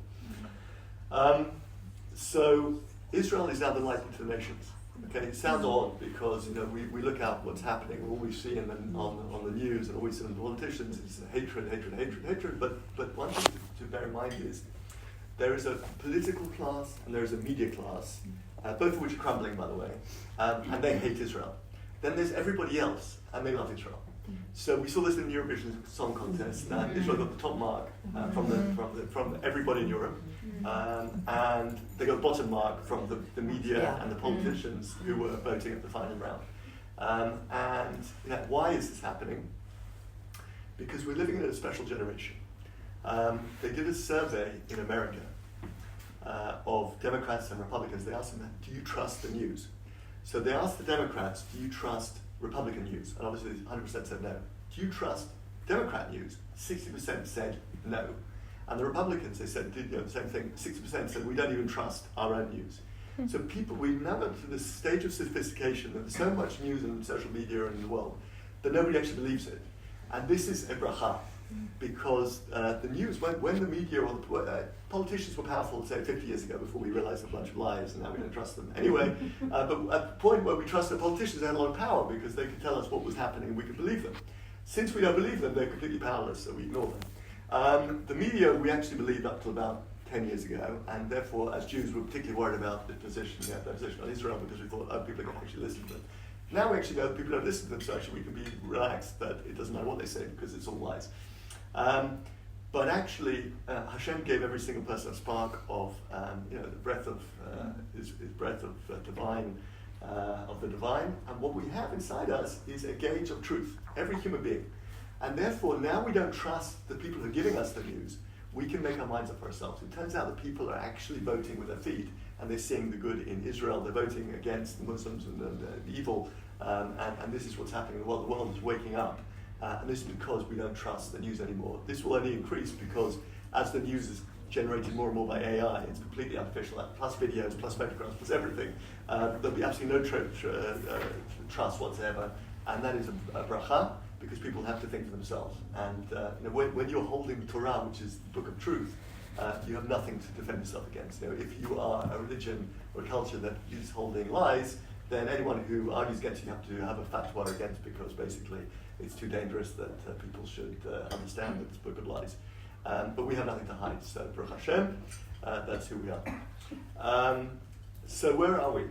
So Israel is now the light to the nations. Okay, it sounds odd because we look out what's happening, all we see on the news and all we see in the politicians is hatred. But one thing to bear in mind is there is a political class and there is a media class, both of which are crumbling, by the way, and they hate Israel. Then there's everybody else, and they love Israel. So we saw this in the Eurovision Song Contest. Israel got the top mark from everybody in Europe, and they got the bottom mark from the media and the politicians who were voting at the final round. And why is this happening? Because we're living in a special generation. They did a survey in America of Democrats and Republicans. They asked them, do you trust the news? So they asked the Democrats, do you trust Republican news? And obviously 100% said no. Do you trust Democrat news? 60% said no. And the Republicans, they said, did the same thing. 60% said we don't even trust our own news. So we've now got to this stage of sophistication that there's so much news in social media and in the world that nobody actually believes it. And this is a bracha. Because the news, when the media or the politicians were powerful, say 50 years ago, before we realized a bunch of lies and now we don't trust them. Anyway, but at the point where we trusted politicians, they had a lot of power because they could tell us what was happening and we could believe them. Since we don't believe them, they're completely powerless, so we ignore them. The media, we actually believed up till about 10 years ago, and therefore, as Jews, we're particularly worried about the position on Israel because we thought, people are going to actually listen to them. Now we actually know that people don't listen to them, so actually we can be relaxed that it doesn't matter what they say because it's all lies. But actually, Hashem gave every single person a spark of, the breath of his breath of divine, of the divine, and what we have inside us is a gauge of truth. Every human being. And therefore, now we don't trust the people who are giving us the news. We can make our minds up for ourselves. It turns out that people are actually voting with their feet, and they're seeing the good in Israel. They're voting against the Muslims and the evil, and this is what's happening in the world. The world is waking up, and this is because we don't trust the news anymore. This will only increase because as the news is generated more and more by AI, it's completely artificial, plus videos, plus photographs, plus everything. There'll be absolutely no trust whatsoever, and that is a bracha, because people have to think for themselves. And when you're holding the Torah, which is the book of truth, you have nothing to defend yourself against. If you are a religion or a culture that is holding lies, then anyone who argues against you have to have a fatwa against, because basically it's too dangerous that people should understand that it's a book of lies. But we have nothing to hide, so Baruch Hashem, that's who we are. So where are we?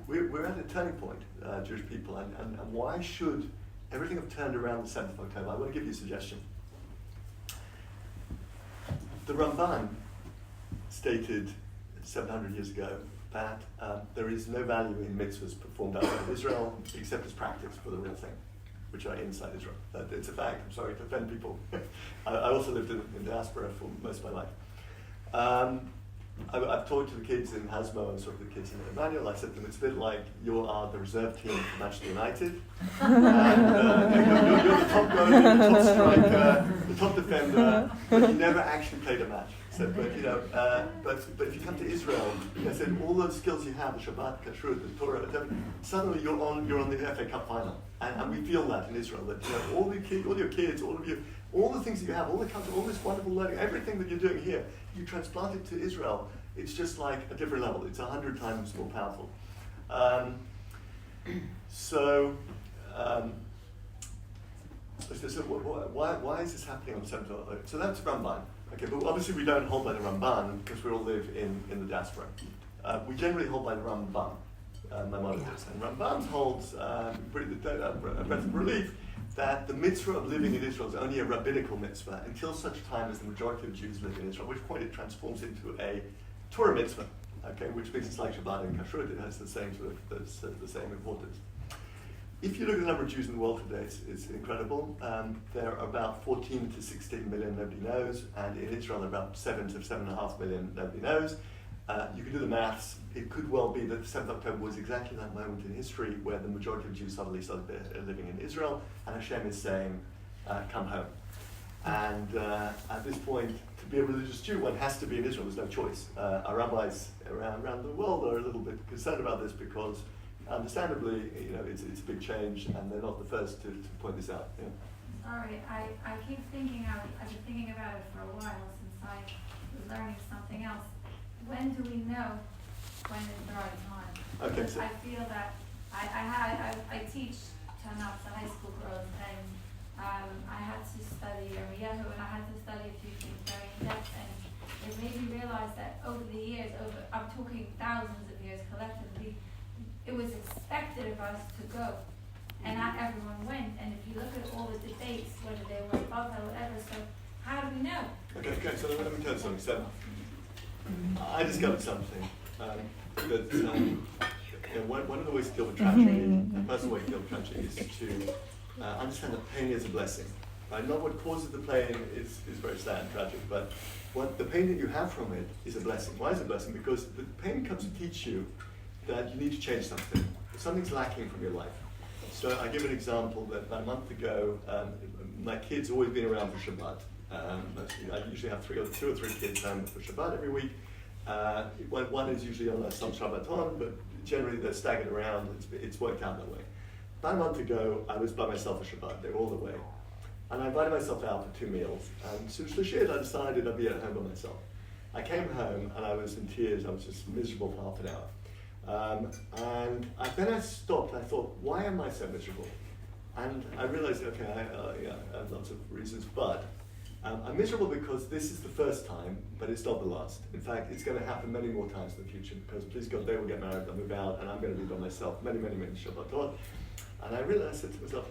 We're at a turning point, Jewish people, and why should everything have turned around the 7th of October? I want to give you a suggestion. The Ramban stated 700 years ago that there is no value in mitzvahs performed outside of Israel except as practice for the real thing, which are inside Israel. It's a fact. I'm sorry to offend people. I also lived in diaspora for most of my life. I've talked to the kids in Hasmo and sort of the kids in Emmanuel. I said to them, it's a bit like you are the reserve team for Manchester United. And you're the top goalie, the top striker, the top defender, but you never actually played a match. So, but if you come to Israel, I said all those skills you have, the Shabbat, Kashrut, the Torah, suddenly you're on the FA Cup final, and we feel that in Israel that all your kids, all of you, all the things that you have, all the culture, all this wonderful learning, everything that you're doing here, you transplant it to Israel. It's just like a different level. It's 100 times more powerful. So why is this happening on the 7th of October? So that's Ramban. Okay, but obviously we don't hold by the Ramban because we all live in the diaspora. We generally hold by the Rambam, Maimonides. And Rambam holds a breath of relief that the mitzvah of living in Israel is only a rabbinical mitzvah until such time as the majority of Jews live in Israel, at which point it transforms into a Torah mitzvah, okay, which means it's like Shabbat and Kashrut. It has the same the same importance. If you look at the number of Jews in the world today, it's incredible. There are about 14 to 16 million, nobody knows, and in Israel there are about 7 to 7.5 million, nobody knows. You can do the maths. It could well be that the 7th of October was exactly that moment in history where the majority of Jews suddenly started living in Israel, and Hashem is saying, come home. And at this point, to be a religious Jew, one has to be in Israel. There's no choice. Our rabbis around the world are a little bit concerned about this because, understandably, it's a big change, and they're not the first to point this out. Yeah. Sorry, I keep thinking I've been thinking about it for a while since I was learning something else. When do we know when is the right time? Okay, so I feel that I teach Tanakh to high school girls, and I had to study Yehu, and I had to study a few things very in depth, and it made me realize that over the years, I'm talking thousands of years collectively, it was expected of us to go, and not everyone went. And if you look at all the debates, whether they were above or whatever, so how do we know? Okay, so let me tell you something. So I discovered something that one of the ways to deal with tragedy, the personal way to deal with tragedy, is to understand that pain is a blessing. Right? Not what causes the pain is very sad and tragic, but what the pain that you have from it is a blessing. Why is it a blessing? Because the pain comes to teach you that you need to change something. Something's lacking from your life. So I give an example that about a month ago, my kids always been around for Shabbat. I usually have two or three kids home for Shabbat every week. One is usually on some Shabbaton, but generally they're staggered around. It's worked out that way. About a month ago, I was by myself for Shabbat. They were all away. And I invited myself out for 2 meals. And so Shlishit, I decided I'd be at home by myself. I came home and I was in tears. I was just miserable for half an hour. Then I stopped. I thought, why am I so miserable? And I realized, okay, I have lots of reasons, but I'm miserable because this is the first time, but it's not the last. In fact, it's going to happen many more times in the future because, please God, they will get married, they'll move out, and I'm going to be by myself many, many, many Shabbatot. And I realized, I said to myself,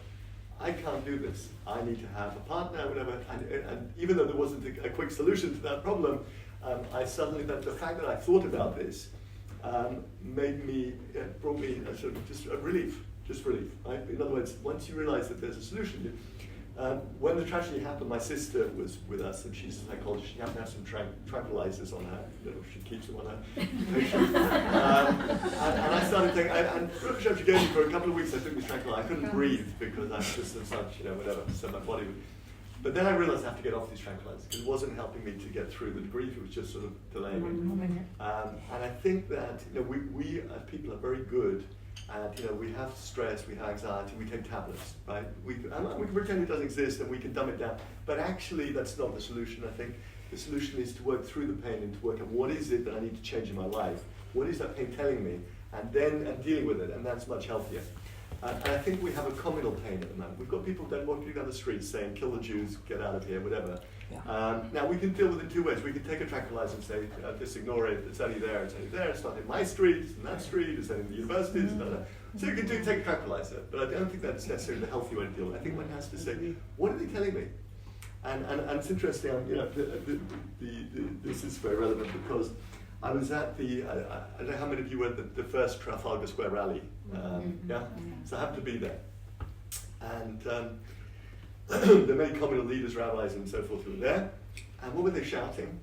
I can't do this. I need to have a partner, whatever. And even though there wasn't a quick solution to that problem, I suddenly, the fact that I thought about this brought me a sort of just relief. Right? In other words, once you realize that there's a solution, when the tragedy happened, my sister was with us, and she's a psychologist. She happened to have some tranquilizers on her. She keeps them on her patient. And I started thinking, and she gave me for a couple of weeks. I took these tranquilizers. I couldn't breathe because I was just as such, whatever. So my body would. But then I realized I have to get off these tranquilizers because it wasn't helping me to get through the grief. It was just sort of delaying it. And I think that we as people are very good. And we have stress, we have anxiety, we take tablets, right? We can pretend it doesn't exist and we can dumb it down. But actually, that's not the solution. I think the solution is to work through the pain and to work out what is it that I need to change in my life? What is that pain telling me? And dealing with it, and that's much healthier. And I think we have a communal pain at the moment. We've got people walking down the street saying, kill the Jews, get out of here, whatever. Yeah. Now, we can deal with it two ways. We can take a tranquilizer and say, just ignore it, it's only there, it's not in my street, it's in that street, it's in the universities, So you can take a tranquilizer, but I don't think that's necessarily the healthy way to deal with it. I think one has to say, what are they telling me? And it's interesting, this is very relevant because I was at I don't know how many of you were at the first Trafalgar Square rally, yeah? So I happened to be there. And there are many communal leaders, rabbis, and so forth who were there. And what were they shouting?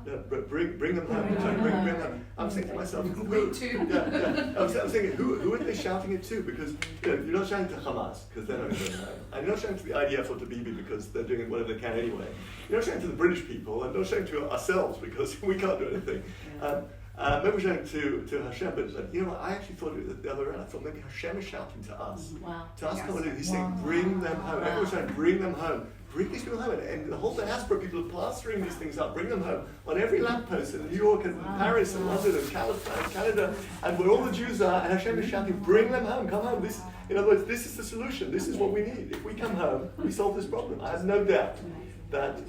Bring them home. Bring them home. I'm thinking to myself, I'm thinking, who are they shouting it to? Because you're not shouting to Hamas because they're not going to home, and you're not shouting to the IDF or to Bibi because they're doing whatever they can anyway. You're not shouting to the British people, and not shouting to ourselves because we can't do anything. Maybe we're shouting to Hashem, but I actually thought it was the other way around. I thought maybe Hashem is shouting to us. Wow. To us, he's saying, bring them home. Everyone's saying, bring them home. Bring these people home, and the whole diaspora people are plastering these things up. Bring them home on every lamppost in New York and Paris and London and Canada, and where all the Jews are. And Hashem is shouting, "Bring them home! Come home!" In other words, this is the solution. This is what we need. If we come home, we solve this problem. I have no doubt that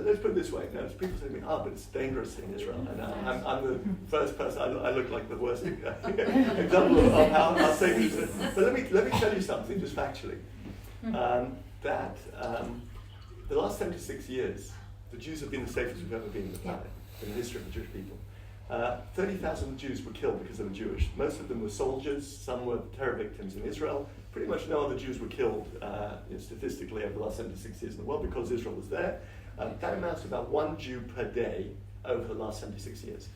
let's put it this way. People say to me, "Ah, but it's dangerous in Israel," and I'm the first person. I look like the worst example of how safe it is. But let me tell you something, just factually. The last 76 years, the Jews have been the safest we've ever been on the planet in the history of the Jewish people. 30,000 Jews were killed because they were Jewish. Most of them were soldiers, some were terror victims in Israel. Pretty much no other Jews were killed statistically over the last 76 years in the world because Israel was there. That amounts to about 1 Jew per day over the last 76 years.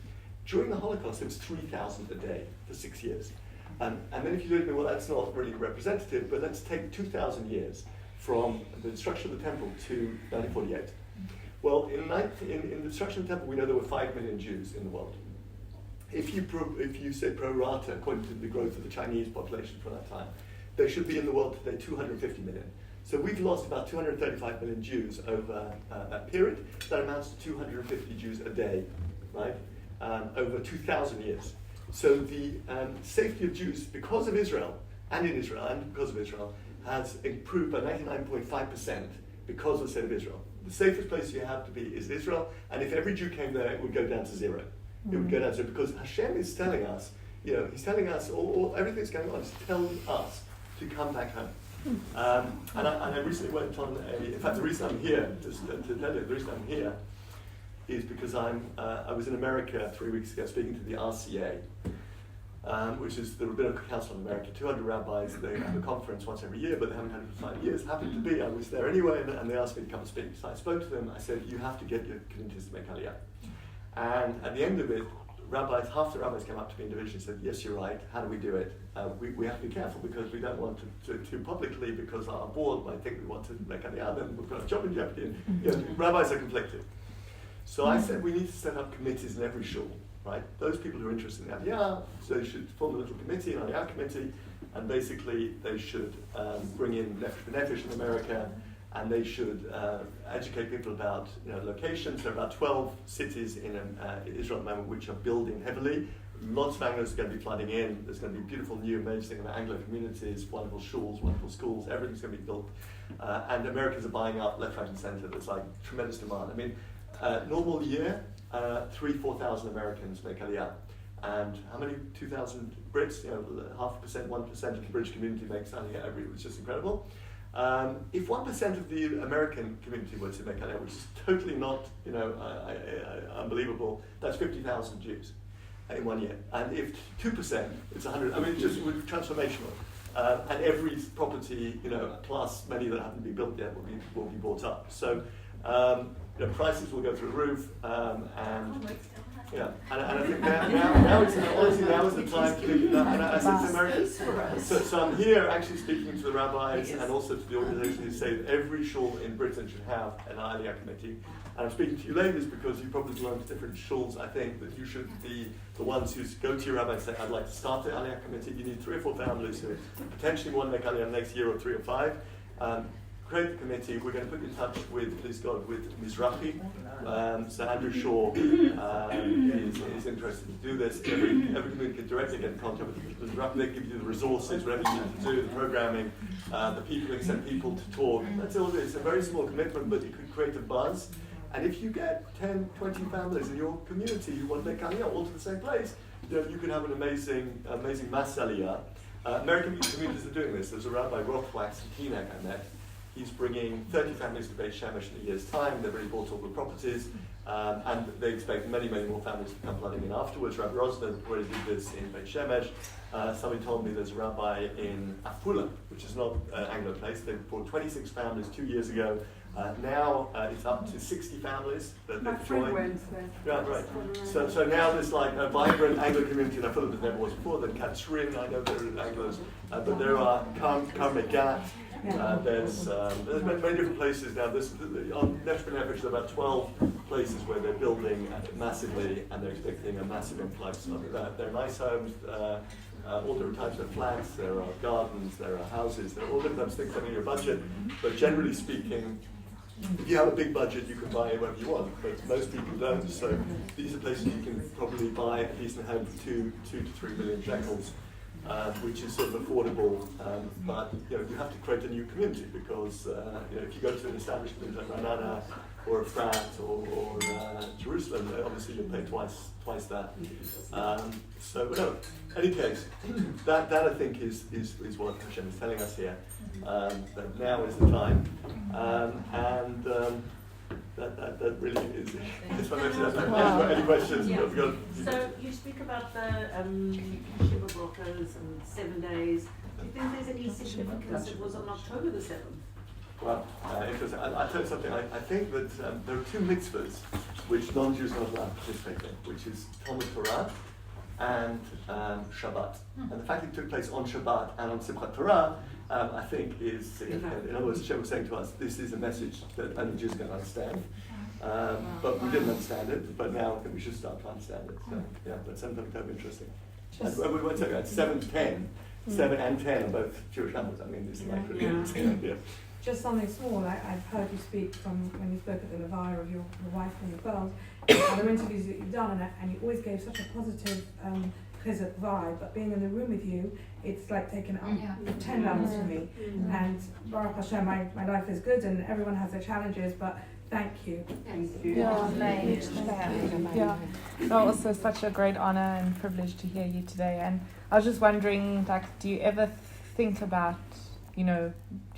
During the Holocaust, it was 3,000 a day for 6 years. And then if you look at me, well, that's not really representative, but let's take 2,000 years from the destruction of the temple to 1948. Well, in the destruction of the temple, we know there were 5 million Jews in the world. If you say pro rata, according to the growth of the Chinese population from that time, there should be in the world today 250 million. So we've lost about 235 million Jews over that period. That amounts to 250 Jews a day, right? Over 2,000 years. So the safety of Jews, because of Israel, and in Israel, and because of Israel, has improved by 99.5% because of the state of Israel. The safest place you have to be is Israel, and if every Jew came there, it would go down to zero. It would go down to zero because Hashem is telling us, He's telling us everything that's going on is telling us to come back home. And I recently went on in fact, the reason I'm here, just to tell you, the reason I'm here is because I was in America 3 weeks ago speaking to the RCA. Which is the Rabbinical Council of America, 200 rabbis. They have a conference once every year, but they haven't had it for 5 years. Happened to be, I was there anyway, and they asked me to come and speak. So I spoke to them. I said, you have to get your communities to make Aliyah. And at the end of it, half the rabbis came up to me individually and said, yes, you're right. How do we do it? We have to be careful because we don't want to publicly, because our board might think we want to make Aliyah, then we'll put our job in jeopardy. And, rabbis are conflicted. So I said, we need to set up committees in every shul. Right? Those people who are interested in Aliyah, so they should form a little committee, an Aliyah committee, and basically they should bring in Nefesh B'Nefesh in America, and they should educate people about locations. There are about 12 cities in Israel at the moment which are building heavily. lots of Anglos are going to be flooding in. There's going to be beautiful new amazing Anglo communities, wonderful shuls, wonderful schools. Everything's going to be built. And Americans are buying up left, right, and center. There's like tremendous demand. I mean, normal year, 3,000-4,000 Americans make Aliyah. And how many? 2,000 Brits, 0.5%, 1% of the British community makes Aliyah every year. It's just incredible. If 1% of the American community were to make Aliyah, which is totally not, unbelievable, that's 50,000 Jews in 1 year. And if 2%, it's 100. I mean, it's just transformational. And every property, plus many that haven't been built yet, will be bought up. So, prices will go through the roof, and I think now is the time to do that. And I said to Americans, so I'm here actually speaking to the rabbis and also to the organization who say that every shul in Britain should have an Aliyah committee. And I'm speaking to you ladies because you probably belong to different shuls. I think that you should be the ones who go to your rabbi and say, I'd like to start the Aliyah committee. You need 3 or 4 families who potentially want to make Aliyah next year or 3 or 5. Create the committee. We're going to put you in touch with, please God, with Mizrahi. So Andrew Shaw is interested to do this. Every community can directly get in contact with Mizrahi. They give you the resources, whatever you need to do, the programming, the people, they send people to talk. That's all it is. It's a very small commitment, but you could create a buzz. And if you get 10, 20 families in your community who want to make Aliyah all to the same place, you can have an amazing mass Aliyah. American communities are doing this. There's a Rabbi Rothwax in Teaneck I met. He's bringing 30 families to Beit Shemesh in a year's time. They've already bought all the properties, and they expect many, many more families to come flooding in afterwards. Rabbi Rosner already did this in Beit Shemesh. Somebody told me there's a rabbi in Afula, which is not an Anglo place. They brought 26 families 2 years ago. Now it's up to 60 families that they've joined. Yeah, right. So now there's like a vibrant Anglo community in Afula that there was before. Then Katrin, I know there are Anglos, but there are Karmei Gat. There's many different places now. On Nefesh B'Nefesh, there are about 12 places where they're building massively, and they're expecting a massive influx. There are nice homes, all different types of flats, there are gardens, there are houses, there are all different types of things depending on your budget. But generally speaking, if you have a big budget, you can buy whatever you want, but most people don't. So these are places you can probably buy a decent home for 2 to 3 million shekels. Which is sort of affordable, but you have to create a new community because if you go to an establishment like Ranana or a Frat or Jerusalem, obviously you'll pay twice that. So, any case, that I think is what Hashem is telling us here. That now is the time, and that really is my message. Any questions? Yeah. So you speak about the Shiva Brachos and 7 days. Do you think there's any significance? It was on October the 7th. Well, interesting. I'll tell you something. I think that there are 2 mitzvahs which non-Jews are not allowed to participate in, which is Talmud Torah and Shabbat. And the fact it took place on Shabbat and on Simchat Torah, I think is significant. In other words, Hashem was saying to us, this is a message that only Jews can understand. But we didn't understand it, but now I think we should start to understand it. So, but something kind of interesting. And we went to 7 to 10. 7 and 10 are both Jewish numbers. I mean, it's like really interesting. Just something small. I've heard you speak from when you spoke at the Levaya of your wife and your girls, other interviews that you've done, and you always gave such a positive chizuk vibe. But being in the room with you, it's like taking up 10 levels for me. And Baruch Hashem, my life is good, and everyone has their challenges, but thank you. Thank you. Yeah, thank you. Yeah, no, also such a great honor and privilege to hear you today. And I was just wondering, do you ever think about, do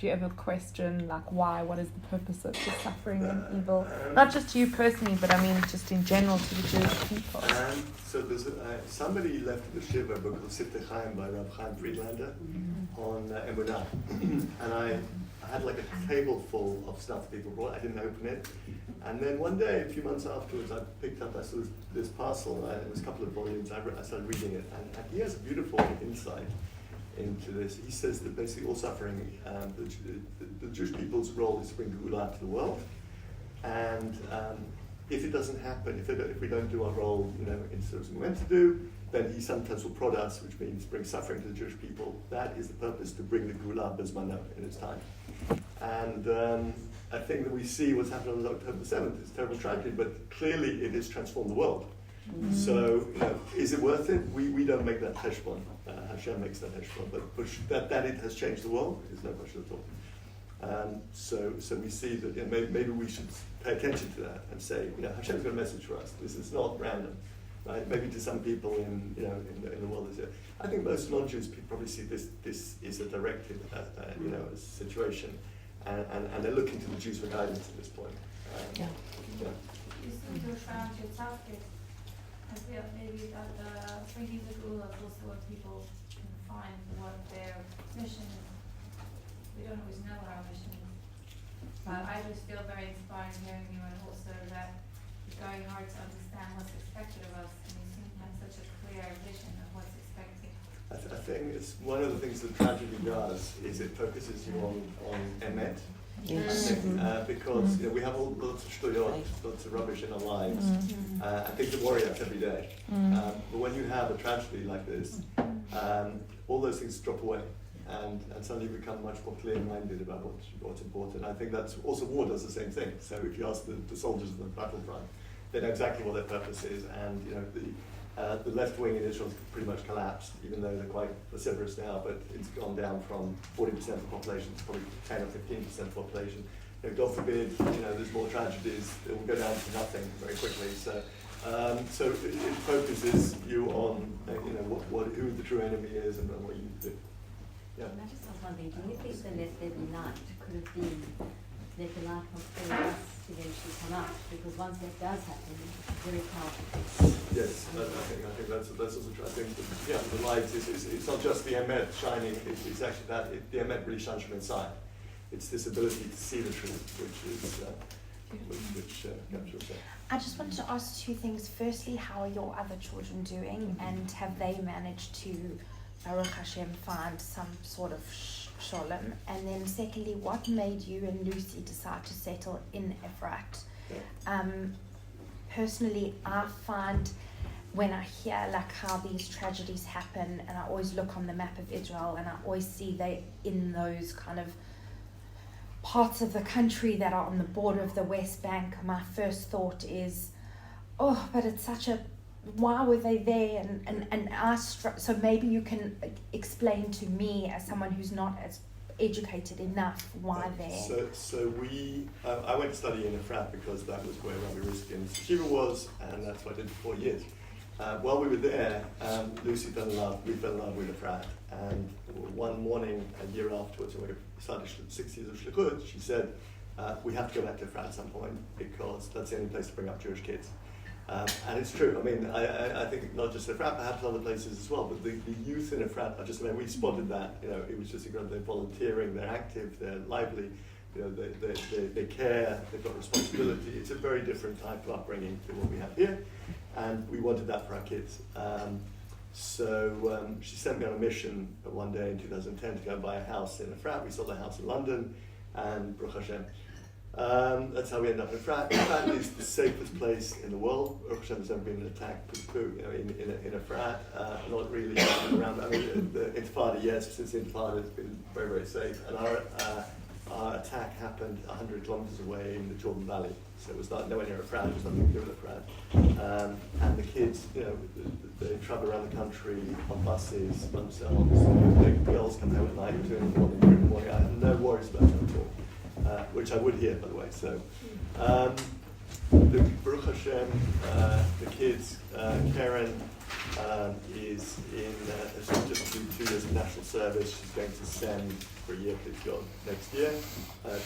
you ever question, why? What is the purpose of the suffering and evil? Not just to you personally, but I mean, just in general to the Jewish people. So there's somebody left the Shiva a book called Siftei Chaim by Rabbi Chaim Friedlander on Emunah. And I had like a table full of stuff people brought. I didn't open it. And then one day, a few months afterwards, I saw this parcel, and it was a couple of volumes. I started reading it, and he has a beautiful insight into this. He says that basically all suffering, the Jewish people's role is to bring Geulah to the world. And if it doesn't happen, if we don't do our role, in sort of we're meant to do, then he sometimes will prod us, which means bring suffering to the Jewish people. That is the purpose, to bring the Geulah Bezmano in its time. And I think that we see what's happened on October 7th. It's a terrible tragedy, but clearly it has transformed the world. So, is it worth it? We don't make that cheshbon. Hashem makes that cheshbon, but that it has changed the world is no question at all. So we see that maybe we should pay attention to that and say, Hashem's got a message for us. This is not random, right? Maybe to some people in the world, I think most non-Jews probably see this is a directive, a situation, and they're looking to the Jews for guidance at this point. You seem to have found your target. I feel maybe that bringing the rule of also what people can find what their mission is. We don't always know what our mission is. But I just feel very inspired hearing you, and also that it's very hard to understand what's expected of us, and you seem to have such a clear vision of what's expected. I think it's one of the things that tragedy does is it focuses you on emet. Yes. Because we have lots of shtuyot, lots of rubbish in our lives, and things that worry us every day. But when you have a tragedy like this, all those things drop away, and suddenly you become much more clear-minded about what's important. I think that's also war does the same thing. So if you ask the soldiers on the battlefront, they know exactly what their purpose is, and the left wing in Israel has pretty much collapsed, even though they're quite vociferous now, but it's gone down from 40% of the population to probably 10 or 15% of the population. God forbid, there's more tragedies, it will go down to nothing very quickly. So it focuses you on, who the true enemy is and what you do. Yeah. And I just was wondering, do you think the Let There Be Light could have been let the light from all of us eventually come out? Because once that does happen, it's very powerful. Yes, I think that's also true. I think the light it's not just the emet shining, it's actually that the emet really shines from inside. It's this ability to see the truth, which captures that. I just wanted to ask two things. Firstly, how are your other children doing, and have they managed to, Baruch Hashem, find some sort of shalom? And then secondly, what made you and Lucy decide to settle in Efrat? Personally, I find when I hear how these tragedies happen, and I always look on the map of Israel and I always see they in those kind of parts of the country that are on the border of the West Bank, my first thought is, but it's such a, why were they there? And so maybe you can explain to me, as someone who's not as educated enough, why there. So I went to study in Efrat because that was where Rabbi Riskin's yeshiva was, and that's what I did for 4 years. While we were there, Lucy fell in love with Efrat, and one morning, a year afterwards, when we started 6 years of Shlichut, she said, we have to go back to Efrat at some point, because that's the only place to bring up Jewish kids. And it's true. I mean, I think not just Efrat, perhaps other places as well, but the youth in Efrat, we spotted that. It was just incredible. They're volunteering, they're active, they're lively, they care, they've got responsibility. It's a very different type of upbringing to what we have here, and we wanted that for our kids. So she sent me on a mission one day in 2010 to go and buy a house in Efrat. We sold a house in London, and Baruch Hashem. That's how we ended up in Efrat. Efrat is the safest place in the world. Baruch Hashem has never been an attack in Efrat. Not really around. I mean, the Intifada, yes, since the Intifada it's been very, very safe. And our attack happened 100 kilometers away in the Jordan Valley. So it was nowhere near Efrat, it was nothing to do with Efrat. And the kids, they travel around the country on buses by themselves. The girls come home at night, 2 in the morning, 3 in the morning. I have no worries about them at all. Which I would hear, by the way. So, the Baruch Hashem, the kids, Karen is in she's just did 2 years of national service. She's going to SEM for a year, please God, next year.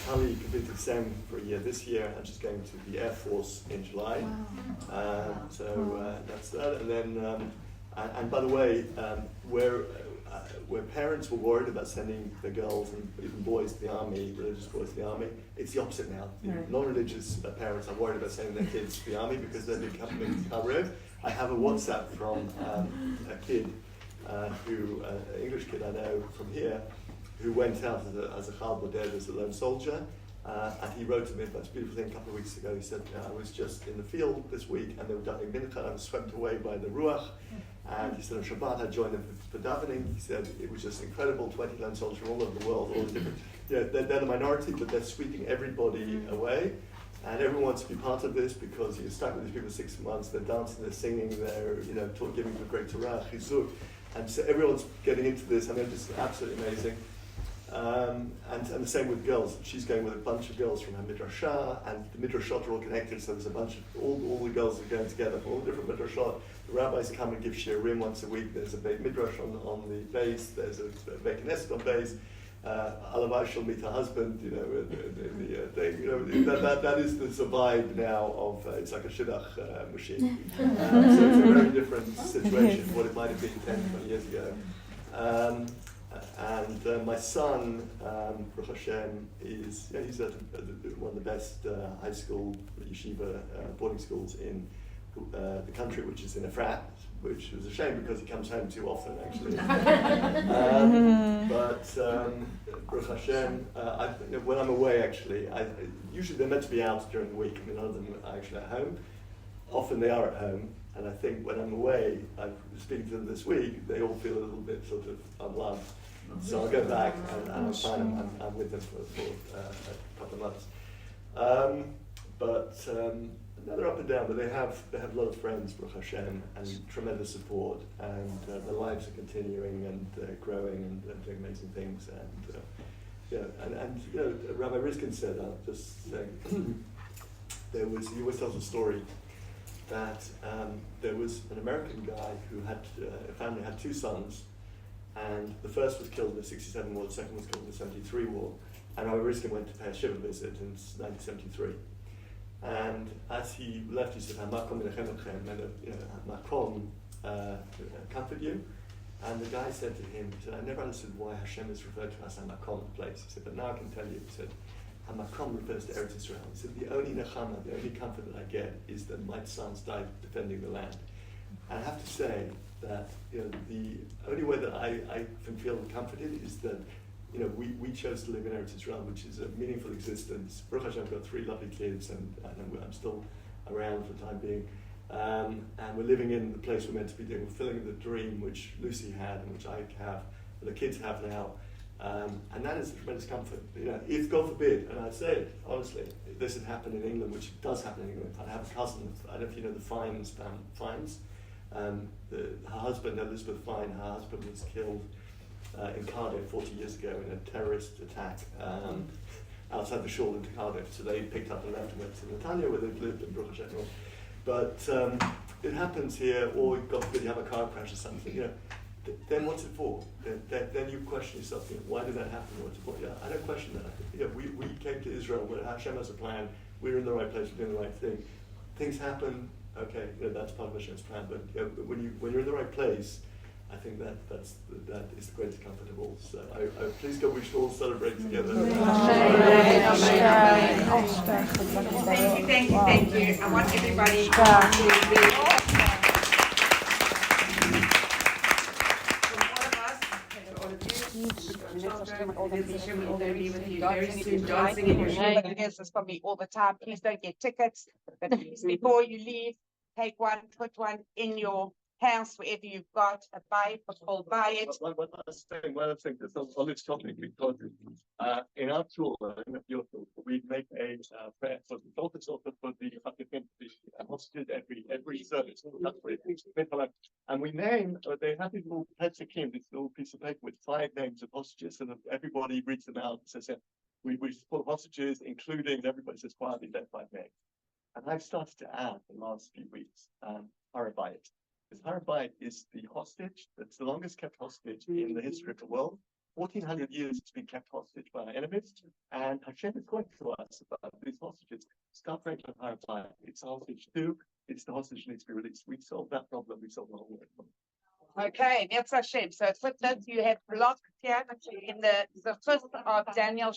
Tali completed SEM for a year this year, and she's going to the Air Force in July. Wow. That's that. And then, and by the way, where parents were worried about sending their girls and even boys to the army, religious boys to the army, it's the opposite now. Non-religious parents are worried about sending their kids to the army because they're becoming karev. I have a WhatsApp from a kid, an English kid I know from here, who went out as a chal boded, as a lone soldier, and he wrote to me about this beautiful thing a couple of weeks ago. He said, I was just in the field this week, and they were davening mincha, and I was swept away by the ruach. And he said on Shabbat I joined them for davening. He said it was just incredible. 20 lone soldiers from all over the world, all the different. They're the minority, but they're sweeping everybody away. And everyone wants to be part of this because you're stuck with these people 6 months, they're dancing, they're singing, they're giving a great Torah, chizuk. And so everyone's getting into this. I mean, it's just absolutely amazing. And the same with girls. She's going with a bunch of girls from her midrashah, and the midrashot are all connected, so there's a bunch of, all the girls are going together from all the different midrashot. The rabbis come and give shiurim once a week. There's a beit midrash on the base, there's a beit knesset on base. Alavai she'll meet her husband, that is the vibe now of, it's like a shidduch machine. So it's a very different situation from what it might have been 10, 20 years ago. And my son, Baruch Hashem, he's at one of the best high school yeshiva boarding schools in the country, which is in Efrat, which is a shame because he comes home too often, actually. But Baruch Hashem, when I'm away, actually, usually they're meant to be out during the week. I mean, none of them are actually at home. Often they are at home, and I think when I'm away, I'm speaking to them this week, they all feel a little bit sort of unloved. So I'll go back and I'm fine. I'm with them for a couple of months. But they're up and down, but they have a lot of friends, Baruch Hashem, and tremendous support, and their lives are continuing and growing and doing amazing things. And Rabbi Riskin said, I'll just say, he always tells a story that there was an American guy who had a family had 2 sons, and the first was killed in the 67 war, the second was killed in the 73 war, and Rabbi Riskin went to pay a shiva visit in 1973. And as he left, he said, "Hamakom menachem etchem," Makom comfort you. And the guy said to him, he said, "I never understood why Hashem is referred to as Hamakom, the place." He said, "But now I can tell you." He said, "Hamakom refers to Eretz Israel." He said, "The only nechama, the only comfort that I get is that my sons died defending the land." And I have to say that the only way that I can feel comforted is that we chose to live in Eretz Israel, which is a meaningful existence. Baruch Hashem, I've got 3 lovely kids, and I'm still around for the time being. And we're living in the place we're meant to be doing. We're fulfilling the dream which Lucy had and which I have, the kids have now. And that is a tremendous comfort. If, God forbid, and I say it honestly, if this had happened in England, which does happen in England. I have a cousin, I don't know if you know the Fines. Her husband, Elizabeth Fine, her husband was killed in Cardiff 40 years ago in a terrorist attack outside the shul into Cardiff. So they picked up and left and went to Netanya, where they've lived in Baruch Hashem. But it happens here, or God forbid you have a car crash or something, then what's it for? Then you question yourself, why did that happen? What's it for? I don't question that. We came to Israel where Hashem has a plan, we're in the right place, we're doing the right thing. Things happen, okay, that's part of Hashem's plan, but when you're in the right place, I think that is the greatest comfort of all. So please God, we should all celebrate together. Thank you. I want everybody to We're going to be with you very soon, dancing in your shoes. This is for me all the time. Please don't get tickets. But before you leave, take one, put one in your house, wherever you've got a buy it, buy it. One last thing, that's on this topic, because in our tool, we make a prayer for the focus also for the hostages every service. And we name, they have these little petzikim, this little piece of paper with 5 names of hostages, so that everybody reads them out and says, we support hostages, including, everybody says quietly, their 5 names. And I've started to add the last few weeks, Rabbi. Because Rabbi is the hostage that's the longest kept hostage in the history of the world. 1400 years it's been kept hostage by our enemies, and Hashem is going to us about these hostages. Start praying for Rabbi. It's a hostage too. It's the hostage that needs to be released. We solved that problem. We solved the whole world. Okay, that's Hashem. So put that you have blocked here in the 1st of Daniel.